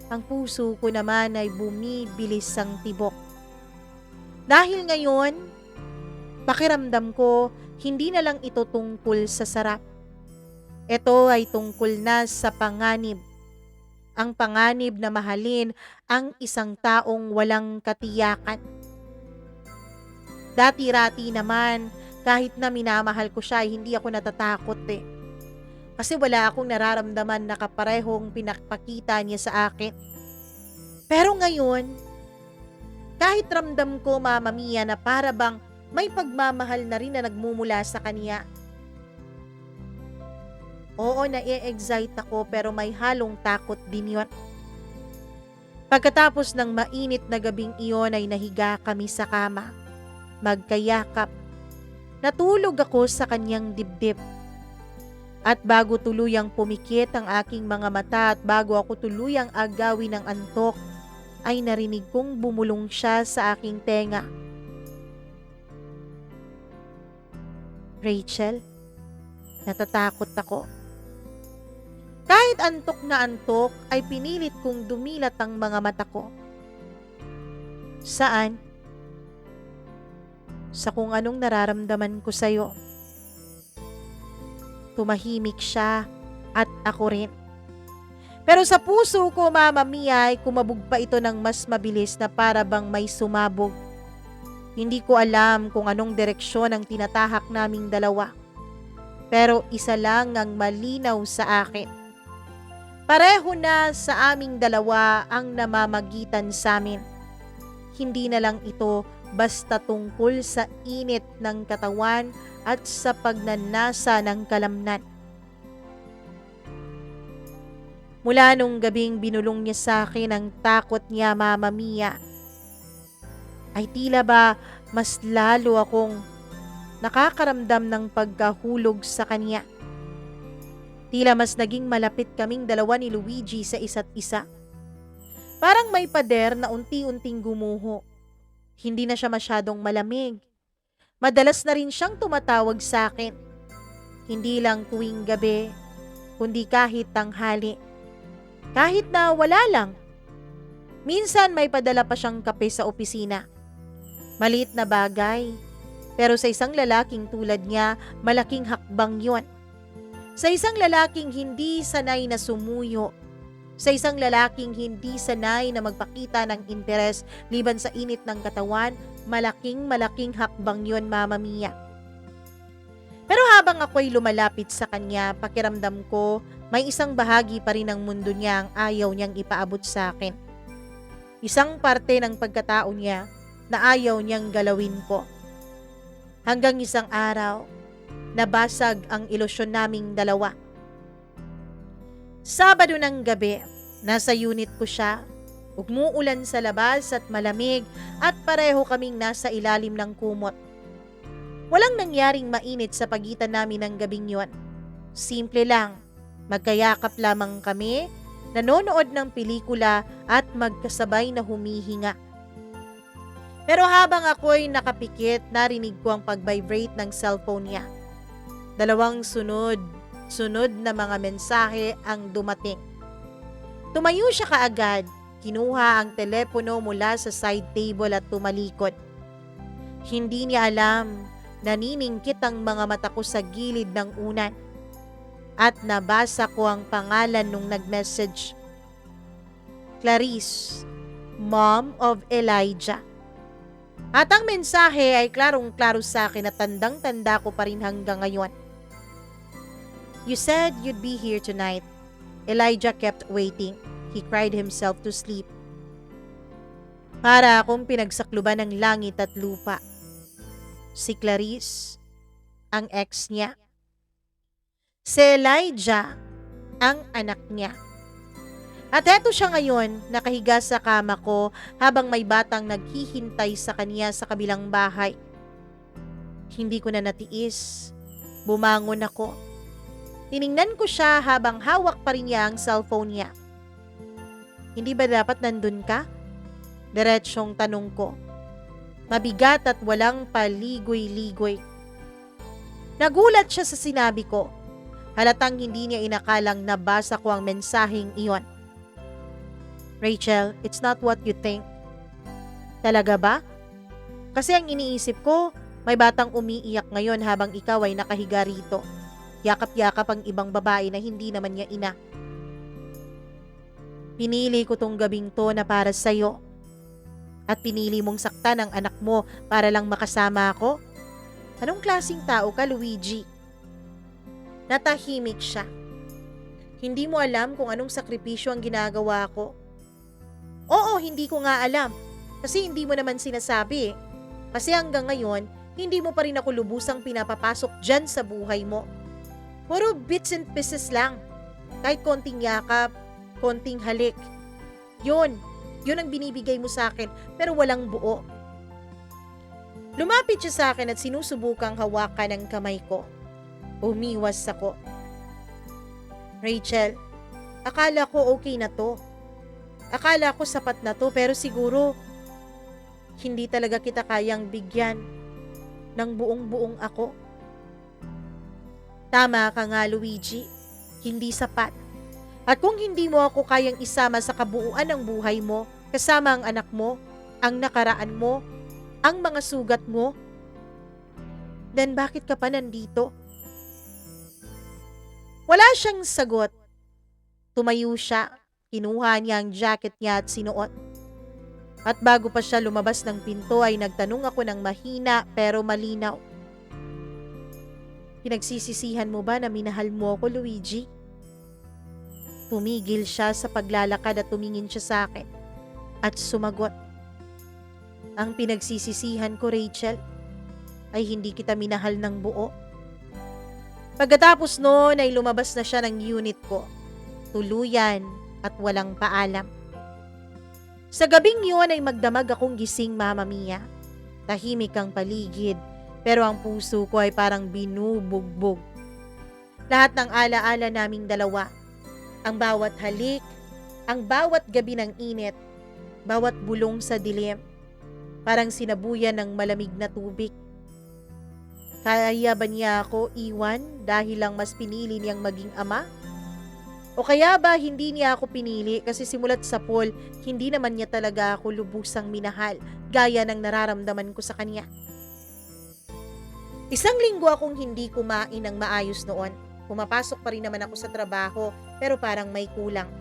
ang puso ko naman ay bumibilis ang tibok. Dahil ngayon, pakiramdam ko, hindi na lang ito tungkol sa sarap. Ito ay tungkol na sa panganib. Ang panganib na mahalin ang isang taong walang katiyakan. Dati-rati naman, kahit na minamahal ko siya, hindi ako natatakot eh. Kasi wala akong nararamdaman na kaparehong pinakpakita niya sa akin. Pero ngayon, kahit ramdam ko, Mama Mia, na para bang may pagmamahal na rin na nagmumula sa kanya. Oo, na-excite ako pero may halong takot din yun. Pagkatapos ng mainit na gabing iyon ay nahiga kami sa kama. Magkayakap. Natulog ako sa kanyang dibdib. At bago tuluyang pumikit ang aking mga mata at bago ako tuluyang agawin ng antok, ay narinig kong bumulong siya sa aking tenga. Rachel, natatakot ako. Kahit antok na antok, ay pinilit kong dumilat ang mga mata ko. Saan? Sa kung anong nararamdaman ko sa'yo. Tumahimik siya at ako rin. Pero sa puso ko, Mama Mia, ay kumabog pa ito ng mas mabilis na para bang may sumabog. Hindi ko alam kung anong direksyon ang tinatahak naming dalawa. Pero isa lang ang malinaw sa akin. Pareho na sa aming dalawa ang namamagitan sa amin. Hindi na lang ito basta tungkol sa init ng katawan at sa pagnanasa ng kalamnan. Mula nung gabing binulong niya sa akin ang takot niya, Mama Mia, ay tila ba mas lalo akong nakakaramdam ng pagkahulog sa kanya. Tila mas naging malapit kaming dalawa ni Luigi sa isa't isa. Parang may pader na unti-unting gumuho. Hindi na siya masyadong malamig. Madalas na rin siyang tumatawag sa akin. Hindi lang tuwing gabi, kundi kahit tanghali. Kahit na wala lang. Minsan may padala pa siyang kape sa opisina. Maliit na bagay, pero sa isang lalaking tulad niya, malaking hakbang yon. Sa isang lalaking hindi sanay na sumuyo, sa isang lalaking hindi sanay na magpakita ng interes liban sa init ng katawan, malaking hakbang yon, Mama Mia. Pero habang ako'y lumalapit sa kanya, pakiramdam ko may isang bahagi pa rin ng mundo niya ang ayaw niyang ipaabot sa akin. Isang parte ng pagkatao niya na ayaw niyang galawin ko. Hanggang isang araw, nabasag ang ilusyon naming dalawa. Sabado ng gabi, nasa unit ko siya. Umuulan sa labas at malamig at pareho kaming nasa ilalim ng kumot. Walang nangyaring mainit sa pagitan namin ng gabing yon. Simple lang, magkayakap lamang kami, nanonood ng pelikula at magkasabay na humihinga. Pero habang ako'y nakapikit, narinig ko ang pag-vibrate ng cellphone niya. 2 sunod na mga mensahe ang dumating. Tumayo siya kaagad Kinuha ang telepono mula sa side table at tumalikod. Hindi niya alam, naniningkit ang mga mata ko sa gilid ng unan. At nabasa ko ang pangalan nung nag-message. Clarice, Mom of Elijah. At ang mensahe ay klarong-klaro sa akin at tandang-tanda ko pa rin hanggang ngayon. You said you'd be here tonight. Elijah kept waiting. He cried himself to sleep. Para akong pinagsakluban ng langit at lupa. Si Clarice, ang ex niya. Si Elijah, ang anak niya. At eto siya ngayon, nakahiga sa kama ko habang may batang naghihintay sa kanya sa kabilang bahay. Hindi ko na natiis. Bumangon ako. Tiningnan ko siya habang hawak pa rin niya ang cellphone niya. Hindi ba dapat nandun ka? Diretsyong tanong ko. Mabigat at walang paligoy-ligoy. Nagulat siya sa sinabi ko. Halatang hindi niya inakalang nabasa ko ang mensaheng iyon. Rachel, it's not what you think. Talaga ba? Kasi ang iniisip ko, may batang umiiyak ngayon habang ikaw ay nakahiga rito. Yakap-yakap ang ibang babae na hindi naman niya ina. Pinili ko tong gabing to na para sa'yo. At pinili mong saktan ang anak mo para lang makasama ako? Anong klaseng tao ka, Luigi? Natahimik siya. Hindi mo alam kung anong sakripisyo ang ginagawa ko. Oo, hindi ko nga alam. Kasi hindi mo naman sinasabi. Kasi hanggang ngayon, hindi mo pa rin ako lubusang pinapapasok dyan sa buhay mo. Puro bits and pieces lang. Kahit konting yakap, konting halik. Yun ang binibigay mo sa akin, pero walang buo. Lumapit siya sa akin at sinusubukang hawakan ang kamay ko. Umiwas ako. Rachel, akala ko okay na to. Akala ko sapat na to, pero siguro hindi talaga kita kayang bigyan ng buong-buong ako. Tama ka nga, Luigi. Hindi sapat. At kung hindi mo ako kayang isama sa kabuuan ng buhay mo, kasama ang anak mo, ang nakaraan mo, ang mga sugat mo, then bakit ka pa nandito? Wala siyang sagot. Tumayo siya. Kinuha niya ang jacket niya at sinuot. At bago pa siya lumabas ng pinto ay nagtanong ako ng mahina pero malinaw. Pinagsisisihan mo ba na minahal mo ako, Luigi? Tumigil siya sa paglalakad at tumingin siya sa akin. At sumagot. Ang pinagsisisihan ko, Rachel, ay hindi kita minahal ng buo. Pagkatapos noon ay lumabas na siya ng unit ko. Tuluyan at walang paalam. Sa gabing yun ay magdamag akong gising, Mama Mia. Tahimik ang paligid, pero ang puso ko ay parang binubugbog. Lahat ng alaala naming dalawa, ang bawat halik, ang bawat gabi ng init, bawat bulong sa dilim, parang sinabuyan ng malamig na tubig. Kaya ba niya ako iwan dahil lang mas pinili niyang maging ama? O kaya ba hindi niya ako pinili kasi simulat sa Paul, hindi naman niya talaga ako lubusang minahal gaya ng nararamdaman ko sa kanya. Isang linggo akong hindi kumain ng maayos noon. Pumapasok pa rin naman ako sa trabaho pero parang may kulang.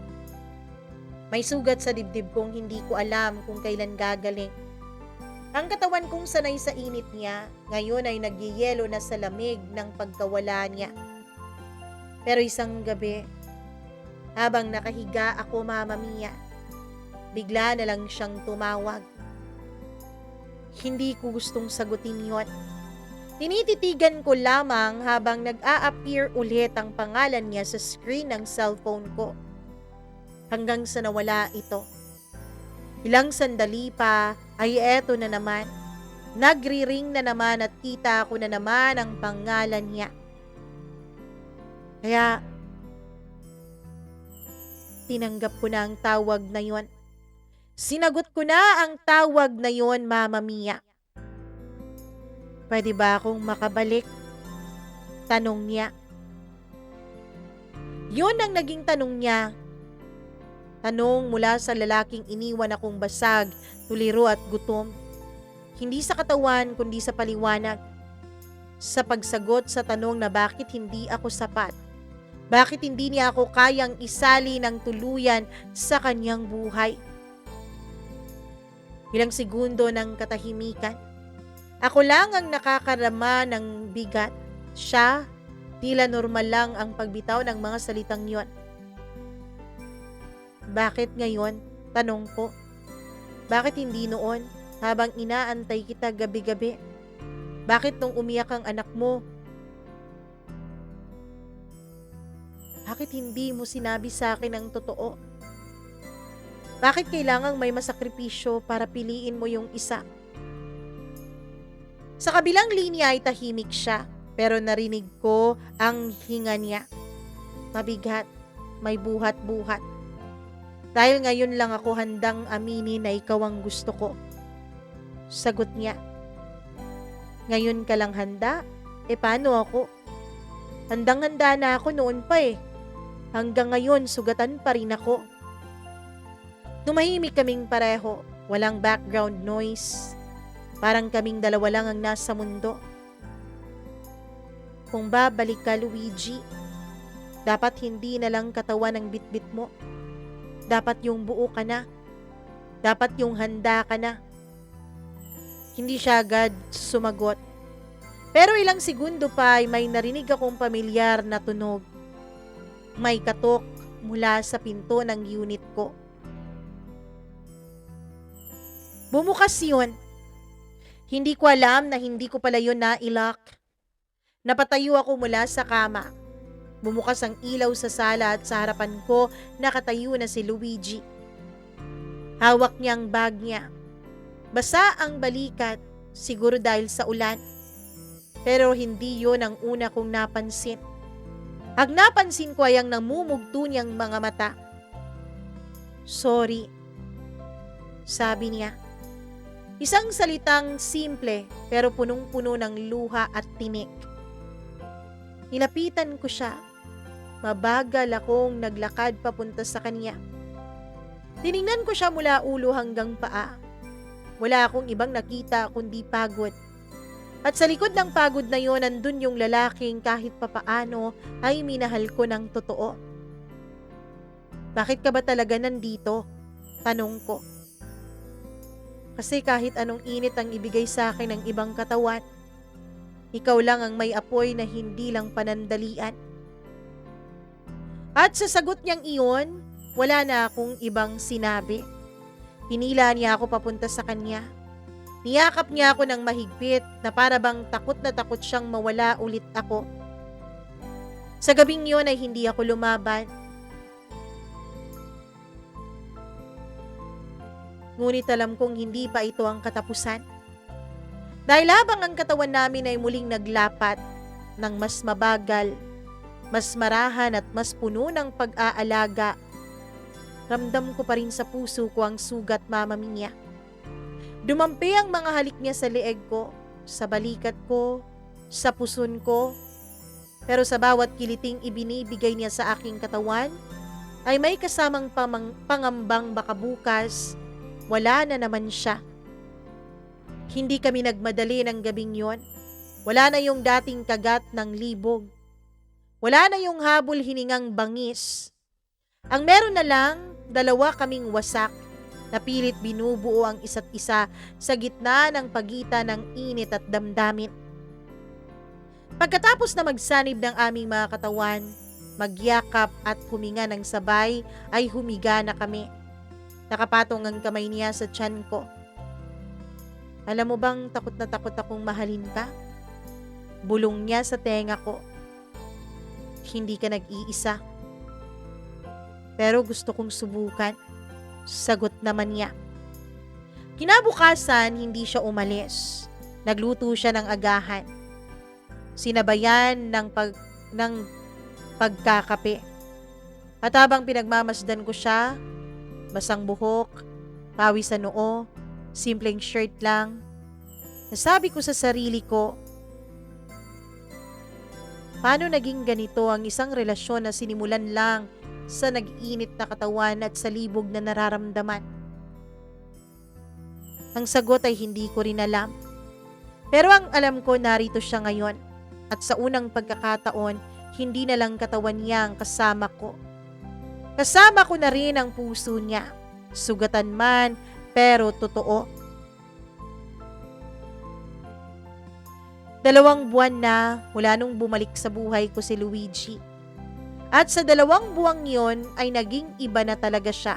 May sugat sa dibdib kong hindi ko alam kung kailan gagaling. Ang katawan kong sanay sa init niya, ngayon ay nagyeyelo na sa lamig ng pagkawala niya. Pero isang gabi, habang nakahiga ako, Mama Mia, bigla na lang siyang tumawag. Hindi ko gustong sagutin yon. Tinititigan ko lamang habang nag-a-appear ulit ang pangalan niya sa screen ng cellphone ko. Hanggang sa nawala ito. Ilang sandali pa ay eto na naman. Nagri-ring na naman at kita ko na naman ang pangalan niya. Kaya tinanggap ko na ang tawag na yon. Sinagot ko na ang tawag na yon, Mama Mia. Pwede ba akong makabalik? Tanong niya. Yun ang naging tanong niya. Tanong mula sa lalaking iniwan akong basag, tuliro at gutom. Hindi sa katawan kundi sa paliwanag. Sa pagsagot sa tanong na bakit hindi ako sapat. Bakit hindi niya ako kayang isali ng tuluyan sa kanyang buhay? Ilang segundo ng katahimikan. Ako lang ang nakakarama ng bigat. Siya, tila normal lang ang pagbitaw ng mga salitang yon. Bakit ngayon? Tanong ko. Bakit hindi noon habang inaantay kita gabi-gabi? Bakit nung umiyak ang anak mo? Bakit hindi mo sinabi sa akin ang totoo? Bakit kailangang may masakripisyo para piliin mo yung isa? Sa kabilang linya ay tahimik siya, pero narinig ko ang hinga niya. Mabigat, may buhat-buhat. Dahil ngayon lang ako handang aminin na ikaw ang gusto ko. Sagot niya. Ngayon ka lang handa? Paano ako? Handang-handa na ako noon pa eh. Hanggang ngayon, sugatan pa rin ako. Tumahimik kaming pareho, walang background noise. Parang kaming dalawa lang ang nasa mundo. Kung babalik ka, Luigi, dapat hindi na lang katawan ang bitbit mo. Dapat yung buo ka na. Dapat yung handa ka na. Hindi siya agad sumagot. Pero ilang segundo pa ay may narinig akong pamilyar na tunog. May katok mula sa pinto ng unit ko. Bumukas yun. Hindi ko alam na hindi ko pala yun na-ilock. Napatayo ako mula sa kama. Bumukas ang ilaw sa sala at sa harapan ko nakatayo na si Luigi. Hawak niya ang bag niya. Basa ang balikat, siguro dahil sa ulan. Pero hindi yun ang una kong napansin. Ang napansin ko ay ang namumugto niyang mga mata. Sorry, sabi niya. Isang salitang simple pero punong-puno ng luha at tinik. Nilapitan ko siya. Mabagal akong naglakad papunta sa kanya. Tiningnan ko siya mula ulo hanggang paa. Wala akong ibang nakita kundi pagod. At sa likod ng pagod na yon, nandun yung lalaking kahit papaano ay minahal ko ng totoo. Bakit ka ba talaga nandito? Tanong ko. Kasi kahit anong init ang ibigay sa akin ng ibang katawan, ikaw lang ang may apoy na hindi lang panandalian. At sa sagot niyang iyon, wala na akong ibang sinabi. Hinila niya ako papunta sa kanya. Niyakap niya ako ng mahigpit na para bang takot na takot siyang mawala ulit ako. Sa gabing yun ay hindi ako lumaban. Ngunit alam kong hindi pa ito ang katapusan. Dahil habang ang katawan namin ay muling naglapat ng mas mabagal, mas marahan at mas puno ng pag-aalaga, ramdam ko pa rin sa puso ko ang sugat mamami niya. Dumampi ang mga halik niya sa leeg ko, sa balikat ko, sa puson ko. Pero sa bawat kiliting ibinibigay niya sa aking katawan, ay may kasamang pangambang baka bukas, wala na naman siya. Hindi kami nagmadali ng gabing yon. Wala na yung dating kagat ng libog. Wala na yung habol hiningang bangis. Ang meron na lang, dalawa kaming wasak. Napilit binubuo ang isa't isa sa gitna ng pagitan ng init at damdamin. Pagkatapos na magsanib ng aming mga katawan, magyakap at huminga ng sabay, ay humiga na kami. Nakapatong ang kamay niya sa tiyan ko. Alam mo bang takot na takot akong mahalin ka? Bulong niya sa tenga ko. Hindi ka nag-iisa. Pero gusto kong subukan. Sagot naman niya. Kinabukasan, hindi siya umalis. Nagluto siya ng agahan. Sinabayan ng pagkakape. At habang pinagmamasdan ko siya, basang buhok, pawis sa noo, simpleng shirt lang, nasabi ko sa sarili ko, paano naging ganito ang isang relasyon na sinimulan lang sa nag-init na katawan at sa libog na nararamdaman? Ang sagot ay hindi ko rin alam. Pero ang alam ko, narito siya ngayon. At sa unang pagkakataon, hindi na lang katawan niya ang kasama ko. Kasama ko na rin ang puso niya. Sugatan man, pero totoo. 2 buwan na mula nung bumalik sa buhay ko si Luigi. At sa 2 buwang yon ay naging iba na talaga siya.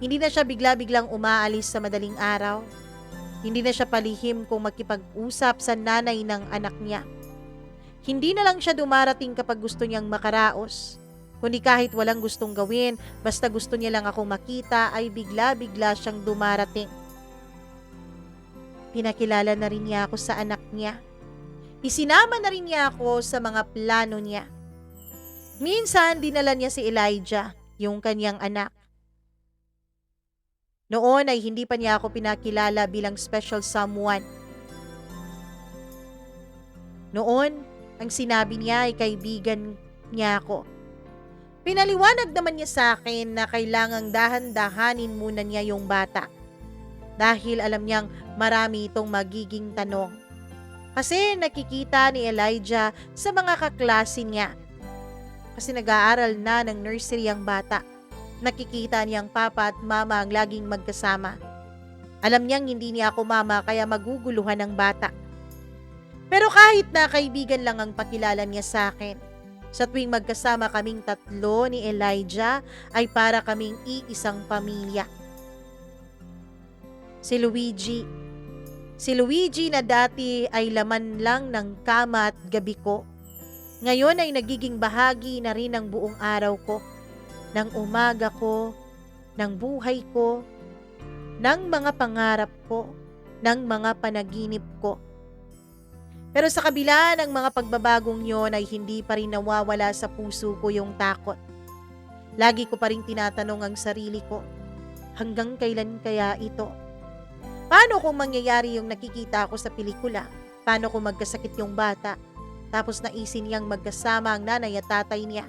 Hindi na siya bigla-biglang umaalis sa madaling araw. Hindi na siya palihim kung makipag-usap sa nanay ng anak niya. Hindi na lang siya dumarating kapag gusto niyang makaraos. Kundi kahit walang gustong gawin, basta gusto niya lang akong makita, ay bigla-bigla siyang dumarating. Pinakilala na rin niya ako sa anak niya. Isinama na rin niya ako sa mga plano niya. Minsan, dinala niya si Elijah, yung kanyang anak. Noon ay hindi pa niya ako pinakilala bilang special someone. Noon, ang sinabi niya ay kaibigan niya ako. Pinaliwanag naman niya sa akin na kailangang dahan-dahanin muna niya yung bata. Dahil alam niyang marami itong magiging tanong. Kasi nakikita ni Elijah sa mga kaklase niya. Kasi nag-aaral na ng nursery ang bata. Nakikita niyang papa at mama ang laging magkasama. Alam niyang hindi niya ako mama kaya maguguluhan ang bata. Pero kahit na kaibigan lang ang pakilala niya sa akin, sa tuwing magkasama kaming 3 ni Elijah ay para kaming iisang pamilya. Si Luigi na dati ay laman lang ng kama at gabi ko, ngayon ay nagiging bahagi na rin ng buong araw ko. Ng umaga ko, ng buhay ko, ng mga pangarap ko, ng mga panaginip ko. Pero sa kabila ng mga pagbabagong yon ay hindi pa rin nawawala sa puso ko yung takot. Lagi ko pa rin tinatanong ang sarili ko, hanggang kailan kaya ito? Paano kung mangyayari yung nakikita ko sa pelikula? Paano kung magkasakit yung bata? Tapos naisin niyang magkasama ang nanay at tatay niya?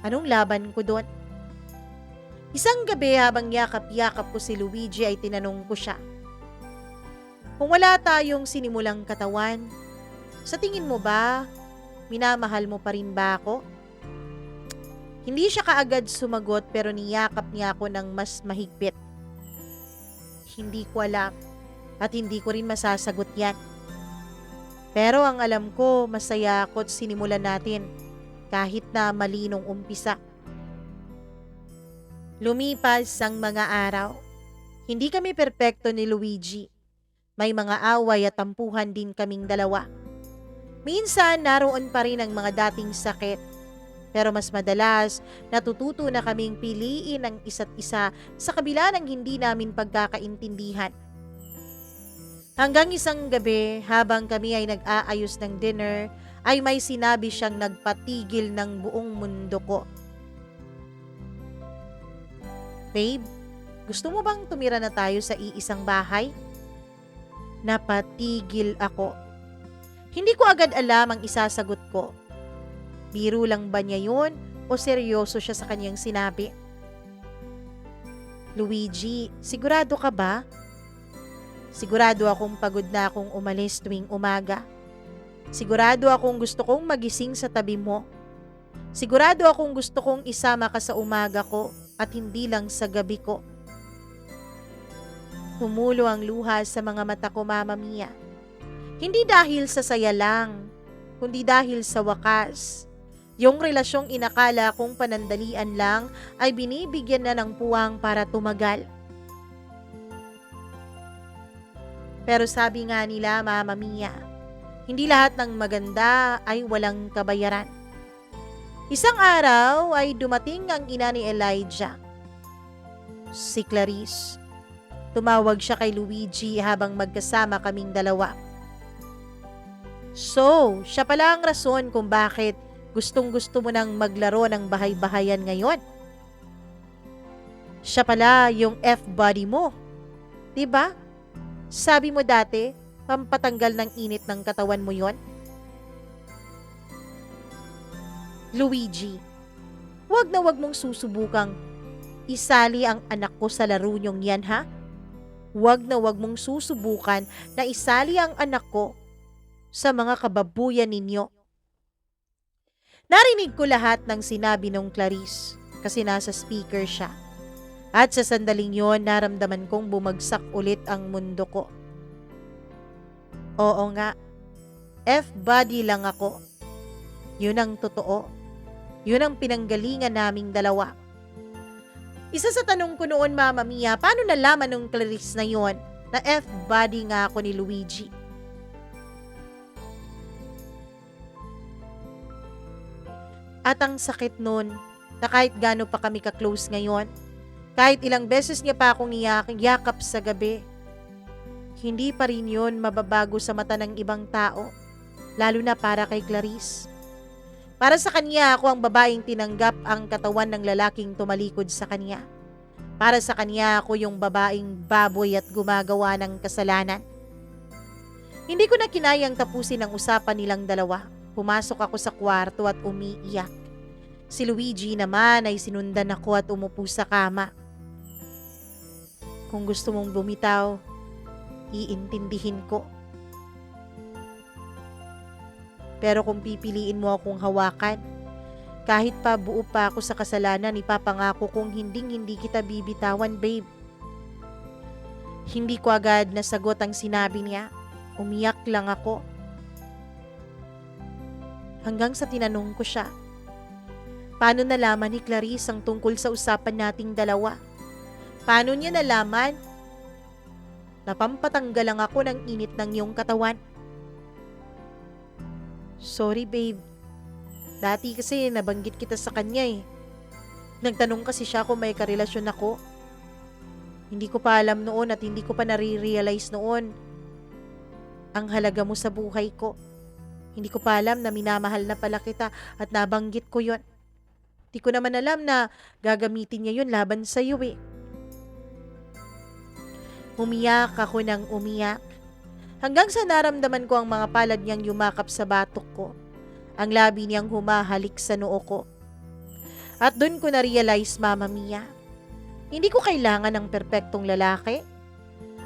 Anong laban ko doon? Isang gabi habang yakap-yakap ko si Luigi ay tinanong ko siya. Kung wala tayong sinimulang katawan, sa tingin mo ba, minamahal mo pa rin ba ako? Hindi siya kaagad sumagot pero niyakap niya ako ng mas mahigpit. Hindi ko alam at hindi ko rin masasagot yan. Pero ang alam ko, masaya ako at sinimulan natin. Kahit na mali nung umpisa. Lumipas ang mga araw. Hindi kami perpekto ni Luigi. May mga away at tampuhan din kaming dalawa. Minsan naroon pa rin ang mga dating sakit. Pero mas madalas, natututo na kaming piliin ang isa't isa sa kabila ng hindi namin pagkakaintindihan. Hanggang isang gabi, habang kami ay nag-aayos ng dinner, ay may sinabi siyang nagpatigil ng buong mundo ko. Babe, gusto mo bang tumira na tayo sa iisang bahay? Napatigil ako. Hindi ko agad alam ang isasagot ko. Biro lang ba niya yun o seryoso siya sa kanyang sinabi? Luigi, sigurado ka ba? Sigurado akong pagod na akong umalis tuwing umaga. Sigurado akong gusto kong magising sa tabi mo. Sigurado akong gusto kong isama ka sa umaga ko at hindi lang sa gabi ko. Tumulo ang luha sa mga mata ko, Mama Mia. Hindi dahil sa saya lang, kundi dahil sa wakas. Yung relasyong inakala kong panandalian lang ay binibigyan na ng puwang para tumagal. Pero sabi nga nila, Mama Mia, hindi lahat ng maganda ay walang kabayaran. Isang araw ay dumating ang ina ni Elijah, si Clarice. Tumawag siya kay Luigi habang magkasama kaming dalawa. So, siya pala ang rason kung bakit gustong-gusto mo nang maglaro ng bahay-bahayan ngayon. Siya pala yung F-body mo. Diba? Sabi mo dati, pampatanggal ng init ng katawan mo yon. Luigi, Huwag na huwag mong susubukang isali ang anak ko sa laro niyong yan, ha? Huwag na huwag mong susubukan na isali ang anak ko sa mga kababuyan ninyo. Narinig ko lahat ng sinabi ng Clarice kasi nasa speaker siya. At sa sandaling yon, naramdaman kong bumagsak ulit ang mundo ko. Oo nga, F-body lang ako. Yun ang totoo. Yun ang pinanggalingan naming dalawa. Isa sa tanong ko noon, Mama Mia, paano nalaman ng Clarice na yon na F-body nga ako ni Luigi? At ang sakit nun, na kahit gaano pa kami ka-close ngayon, kahit ilang beses niya pa akong yakap sa gabi, hindi pa rin yun mababago sa mata ng ibang tao, lalo na para kay Clarice. Para sa kanya, ako ang babaeng tinanggap ang katawan ng lalaking tumalikod sa kanya. Para sa kanya, ako yung babaeng baboy at gumagawa ng kasalanan. Hindi ko na kinayang tapusin ang usapan nilang dalawa. Pumasok ako sa kwarto at umiiyak. Si Luigi naman ay sinundan ako at umupo sa kama. Kung gusto mong bumitaw, iintindihin ko. Pero kung pipiliin mo akong hawakan, kahit pa buo pa ako sa kasalanan, ipapangako kong hindi kita bibitawan, babe. Hindi ko agad nasagot ang sinabi niya. Umiyak lang ako. Hanggang sa tinanong ko siya, paano nalaman ni Clarice ang tungkol sa usapan nating dalawa? Paano niya nalaman? Napampatanggal lang ako ng init ng iyong katawan. Sorry, babe. Dati kasi nabanggit kita sa kanya eh. Nagtanong kasi siya kung may karelasyon ako. Hindi ko pa alam noon at hindi ko pa nare-realize noon ang halaga mo sa buhay ko. Hindi ko pa alam na minamahal na pala kita at nabanggit ko yon. Hindi ko naman alam na gagamitin niya yun laban sa iyo eh. Umiyak ako ng umiyak. Hanggang sa naramdaman ko ang mga palad niyang yumakap sa batok ko. Ang labi niyang humahalik sa noo ko. At doon ko na-realize, Mama Mia, hindi ko kailangan ng perpektong lalaki.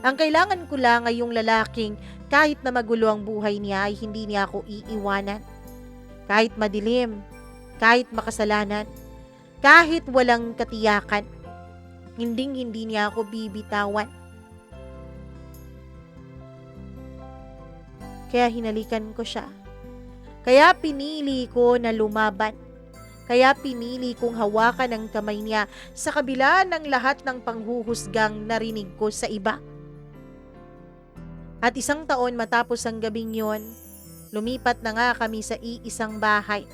Ang kailangan ko lang ay yung lalaking kahit na magulo ang buhay niya ay hindi niya ako iiwanan. Kahit madilim, kahit makasalanan, kahit walang katiyakan, hindi niya ako bibitawan. Kaya hinalikan ko siya. Kaya pinili ko na lumaban. Kaya pinili kong hawakan ang kamay niya sa kabila ng lahat ng panghuhusgang narinig ko sa iba. At 1 taon matapos ang gabing yon, lumipat na nga kami sa iisang bahay.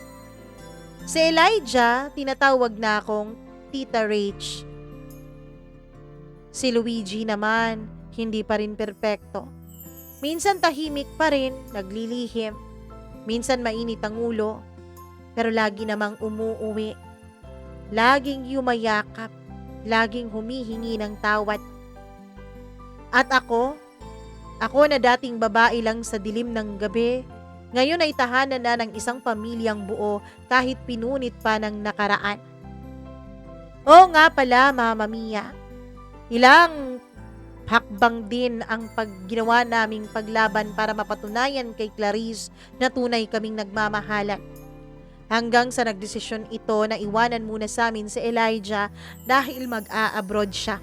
Si Elijah, tinatawag na akong Tita Rach. Si Luigi naman, hindi pa rin perpekto. Minsan tahimik pa rin, naglilihim. Minsan mainit ang ulo, pero lagi namang umuuwi. Laging yumayakap, laging humihingi ng tawad. At ako na dating babae lang sa dilim ng gabi, ngayon ay tahanan na ng isang pamilyang buo kahit pinunit pa ng nakaraan. Oo nga pala, Mama Mia, ilang hakbang din ang pagginawa naming paglaban para mapatunayan kay Clarice na tunay kaming nagmamahalan. Hanggang sa nagdesisyon ito na iwanan muna sa amin si Elijah dahil mag-a-abroad siya.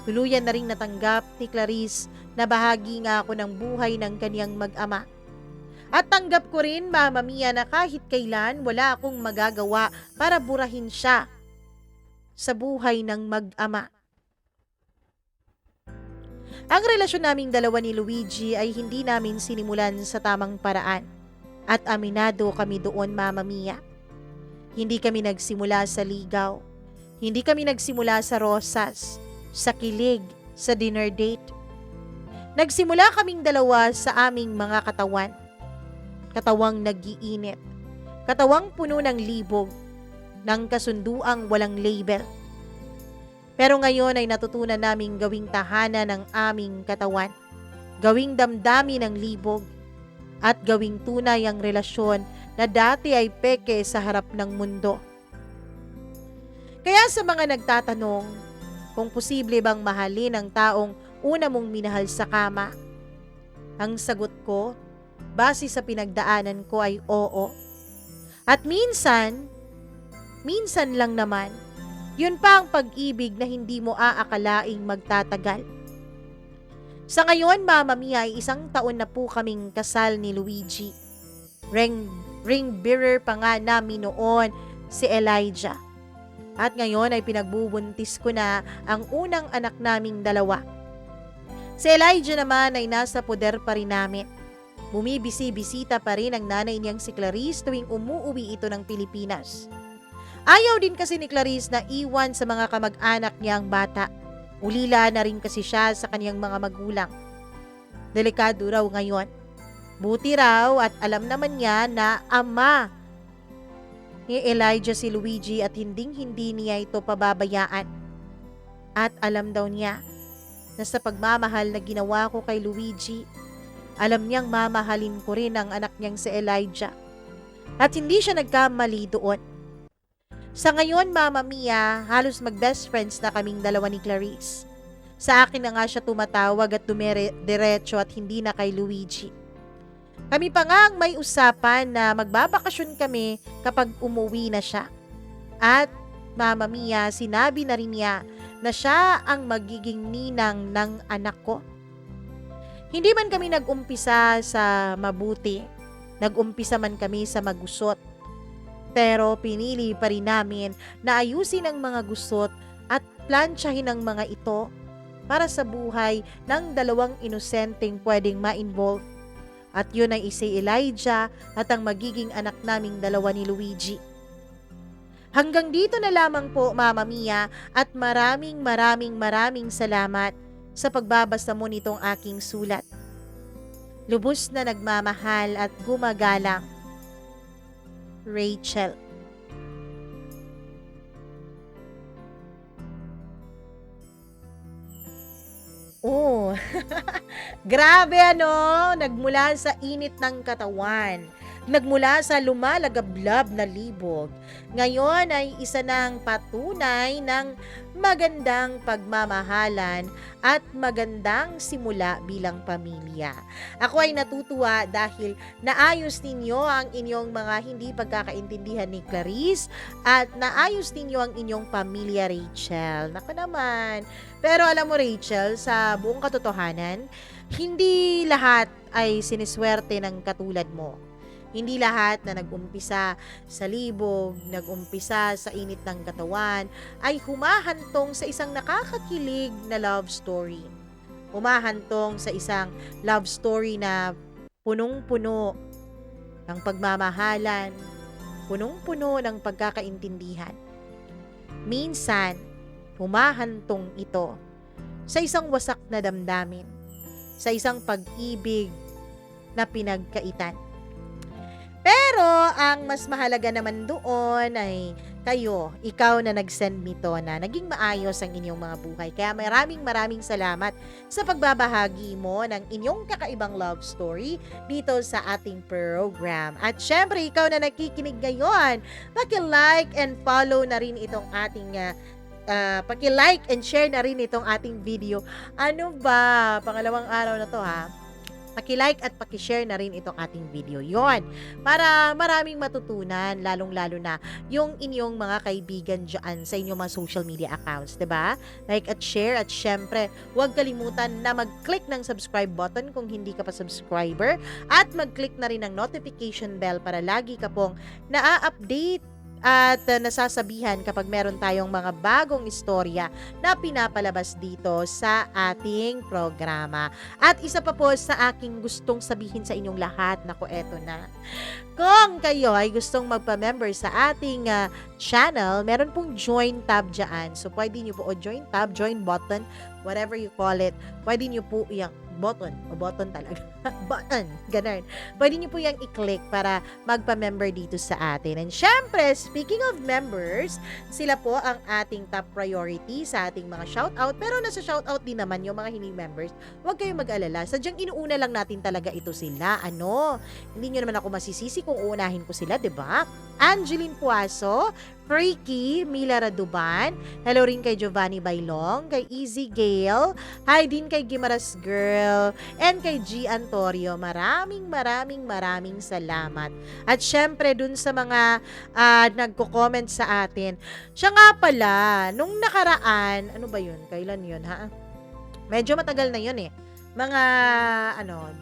Tuluyan na ring natanggap ni Clarice na bahagi nga ako ng buhay ng kaniyang mag-ama. At tanggap ko rin, Mama Mia, na kahit kailan wala akong magagawa para burahin siya sa buhay ng mag-ama. Ang relasyon naming dalawa ni Luigi ay hindi namin sinimulan sa tamang paraan. At aminado kami doon, Mama Mia. Hindi kami nagsimula sa ligaw. Hindi kami nagsimula sa rosas, sa kilig, sa dinner date. Nagsimula kaming dalawa sa aming mga katawan. Katawang nag-iinit. Katawang puno ng libog. Ng kasunduang walang label. Pero ngayon ay natutunan naming gawing tahanan ng aming katawan, gawing damdamin ng libog, at gawing tunay ang relasyon na dati ay peke sa harap ng mundo. Kaya sa mga nagtatanong kung posible bang mahalin ang taong una mong minahal sa kama, ang sagot ko, base sa pinagdaanan ko ay oo. At minsan lang naman, yun pa ang pag-ibig na hindi mo aakalaing magtatagal. Sa ngayon, Mama Mia, ay 1 taon na po kaming kasal ni Luigi. Ring bearer pa nga namin noon si Elijah. At ngayon ay pinagbubuntis ko na ang unang anak naming 2. Si Elijah naman ay nasa poder pa rin namin. Bumibisi-bisita pa rin ang nanay niyang si Clarice tuwing umuuwi ito ng Pilipinas. Ayaw din kasi ni Clarice na iwan sa mga kamag-anak niya ang bata. Ulila na rin kasi siya sa kaniyang mga magulang. Delikado raw ngayon. Buti raw at alam naman niya na ama ni Elijah si Luigi at hinding-hindi niya ito pababayaan. At alam daw niya na sa pagmamahal na ginawa ko kay Luigi, alam niyang mamahalin ko rin ang anak niyang si Elijah. At hindi siya nagkamali doon. Sa ngayon, Mama Mia, halos mag-best friends na kaming 2 ni Clarice. Sa akin na nga siya tumatawag at dumiretso at hindi na kay Luigi. Kami pa nga ang may usapan na magbabakasyon kami kapag umuwi na siya. At Mama Mia, sinabi na rin niya na siya ang magiging ninang ng anak ko. Hindi man kami nag-umpisa sa mabuti, nag-umpisa man kami sa magusot. Pero pinili pa rin namin na ayusin ang mga gusot at plansyahin ang mga ito para sa buhay ng 2 inosenteng pwedeng ma-involve. At yun ay si Elijah at ang magiging anak naming 2 ni Luigi. Hanggang dito na lamang po, Mama Mia, at maraming salamat sa pagbabasa mo nitong aking sulat. Lubos na nagmamahal at gumagalang, Rachel. Oh, grabe nagmula sa init ng katawan, nagmula sa lumalagablab na libog. Ngayon ay isa ng patunay ng magandang pagmamahalan at magandang simula bilang pamilya. Ako ay natutuwa dahil naayos ninyo ang inyong mga hindi pagkakaintindihan ni Clarice at naayos ninyo ang inyong pamilya, Rachel. Naku naman. Pero alam mo, Rachel, sa buong katotohanan, hindi lahat ay siniswerte ng katulad mo. Hindi lahat na nag-umpisa sa libog, nag-umpisa sa init ng katawan, ay humahantong sa isang nakakakilig na love story. Humahantong sa isang love story na punong-puno ng pagmamahalan, punong-puno ng pagkakaintindihan. Minsan, humahantong ito sa isang wasak na damdamin, sa isang pag-ibig na pinagkaitan. Pero ang mas mahalaga naman doon ay ikaw na nag-send nito na naging maayos ang inyong mga buhay. Kaya maraming salamat sa pagbabahagi mo ng inyong kakaibang love story dito sa ating program. At syempre, ikaw na nakikinig ngayon, paki-like and follow na rin itong ating paki-like and share na rin itong ating video. Ano ba? Pangalawang araw na to ha. Paki-like at paki-share na rin itong ating video. Yon, para maraming matutunan, lalong-lalo na yung inyong mga kaibigan dyan sa inyong mga social media accounts, 'di ba? Like at share at syempre, huwag kalimutan na mag-click ng subscribe button kung hindi ka pa subscriber at mag-click na rin ng notification bell para lagi ka pong naa-update at nasasabihan kapag meron tayong mga bagong istorya na pinapalabas dito sa ating programa. At isa pa po sa aking gustong sabihin sa inyong lahat, naku, eto na. Kung kayo ay gustong magpa-member sa ating channel, meron pong join tab dyan. So, pwede nyo po, o join tab, join button, whatever you call it, pwede nyo po button talaga. Button, ganun. Pwede niyo po yung i-click para magpa-member dito sa atin. And syempre, speaking of members, sila po ang ating top priority sa ating mga shoutout. Pero nasa shoutout din naman yung mga hindi members. Huwag kayong mag-alala. Sadyang inuuna lang natin talaga ito sila. Hindi nyo naman ako masisisi kung uunahin ko sila, 'di ba? Angeline Puaso, Freaky, Mila Raduban, hello rin kay Giovanni Bailong, kay Easy Gale, hi din kay Gimaras Girl, and kay G. Antorio. Maraming salamat. At syempre dun sa mga nagko-comment sa atin. Siya nga pala, nung nakaraan, ano ba yun? Kailan yun, ha? Medyo matagal na yun eh. Mga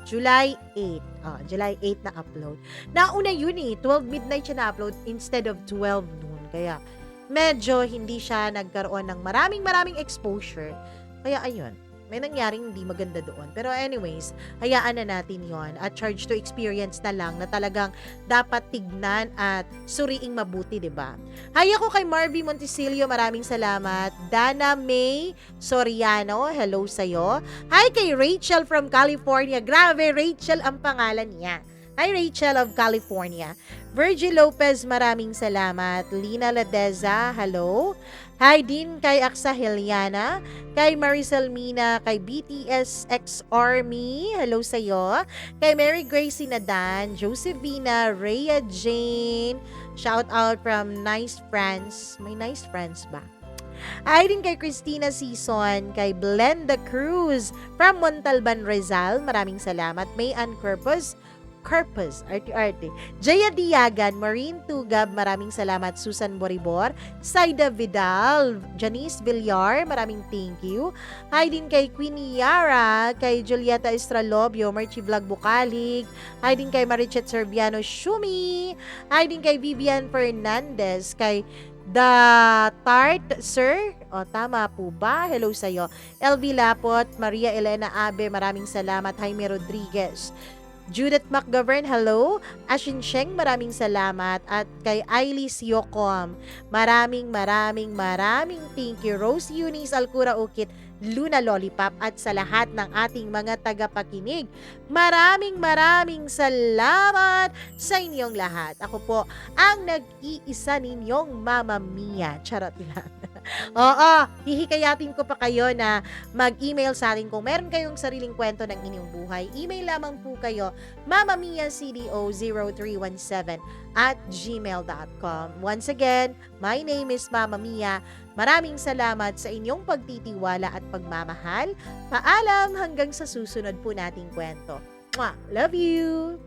July 8. July 8 na upload. Nauna yun eh, 12 midnight siya na-upload instead of 12 noon. Kaya medyo hindi siya nagkaroon ng maraming exposure. Kaya ayun, may nangyaring hindi maganda doon. Pero anyways, hayaan na natin yon at charge to experience na lang na talagang dapat tignan at suriing mabuti, 'di ba? Hi ako kay Marvy Montesilio, maraming salamat. Dana May Soriano, hello sa'yo. Hi kay Rachel from California. Grabe, Rachel ang pangalan niya. Hi Rachel of California. Virgil Lopez, maraming salamat. Lina Ladeza, hello. Hi din kay Aksa Heliana, kay Maricel Mina, kay BTS X Army, hello sa'yo. Kay Mary Gracie Nadan, Josephina, Rhea Jane, shout out from Nice Friends. May Nice Friends ba? Ay din kay Christina Season, kay Blenda Cruz from Montalban, Rizal, maraming salamat. May Ann Corpus, arte. Jaya Diagan, Maureen Tugab, maraming salamat. Susan Boribor, Saida Vidal, Janice Villar, maraming thank you. Hi din kay Queenie Yara, kay Julieta Estralobio, Merchi Vlog Bukalig. Hi din kay Marichet Serbiano Shumi. Hi din kay Vivian Fernandez, kay The Tart Sir. Tama po ba? Hello sa'yo. LV Lapot, Maria Elena Abe, maraming salamat. Jaime Rodriguez. Judith McGovern, hello. Ashin Sheng, maraming salamat. At kay Ailis Yokom, maraming thank you. Rose Eunice Alcura Ukit, Luna Lollipop, at sa lahat ng ating mga tagapakinig, maraming salamat sa inyong lahat. Ako po ang nag-iisa ninyong Mama Mia. Charot lang. Oo, hihikayatin ko pa kayo na mag-email sa akin kung meron kayong sariling kwento ng inyong buhay. Email lamang po kayo, mamamiacdo0317@gmail.com. Once again, my name is Mama Mia. Maraming salamat sa inyong pagtitiwala at pagmamahal. Paalam hanggang sa susunod po nating kwento. Mwah! Love you!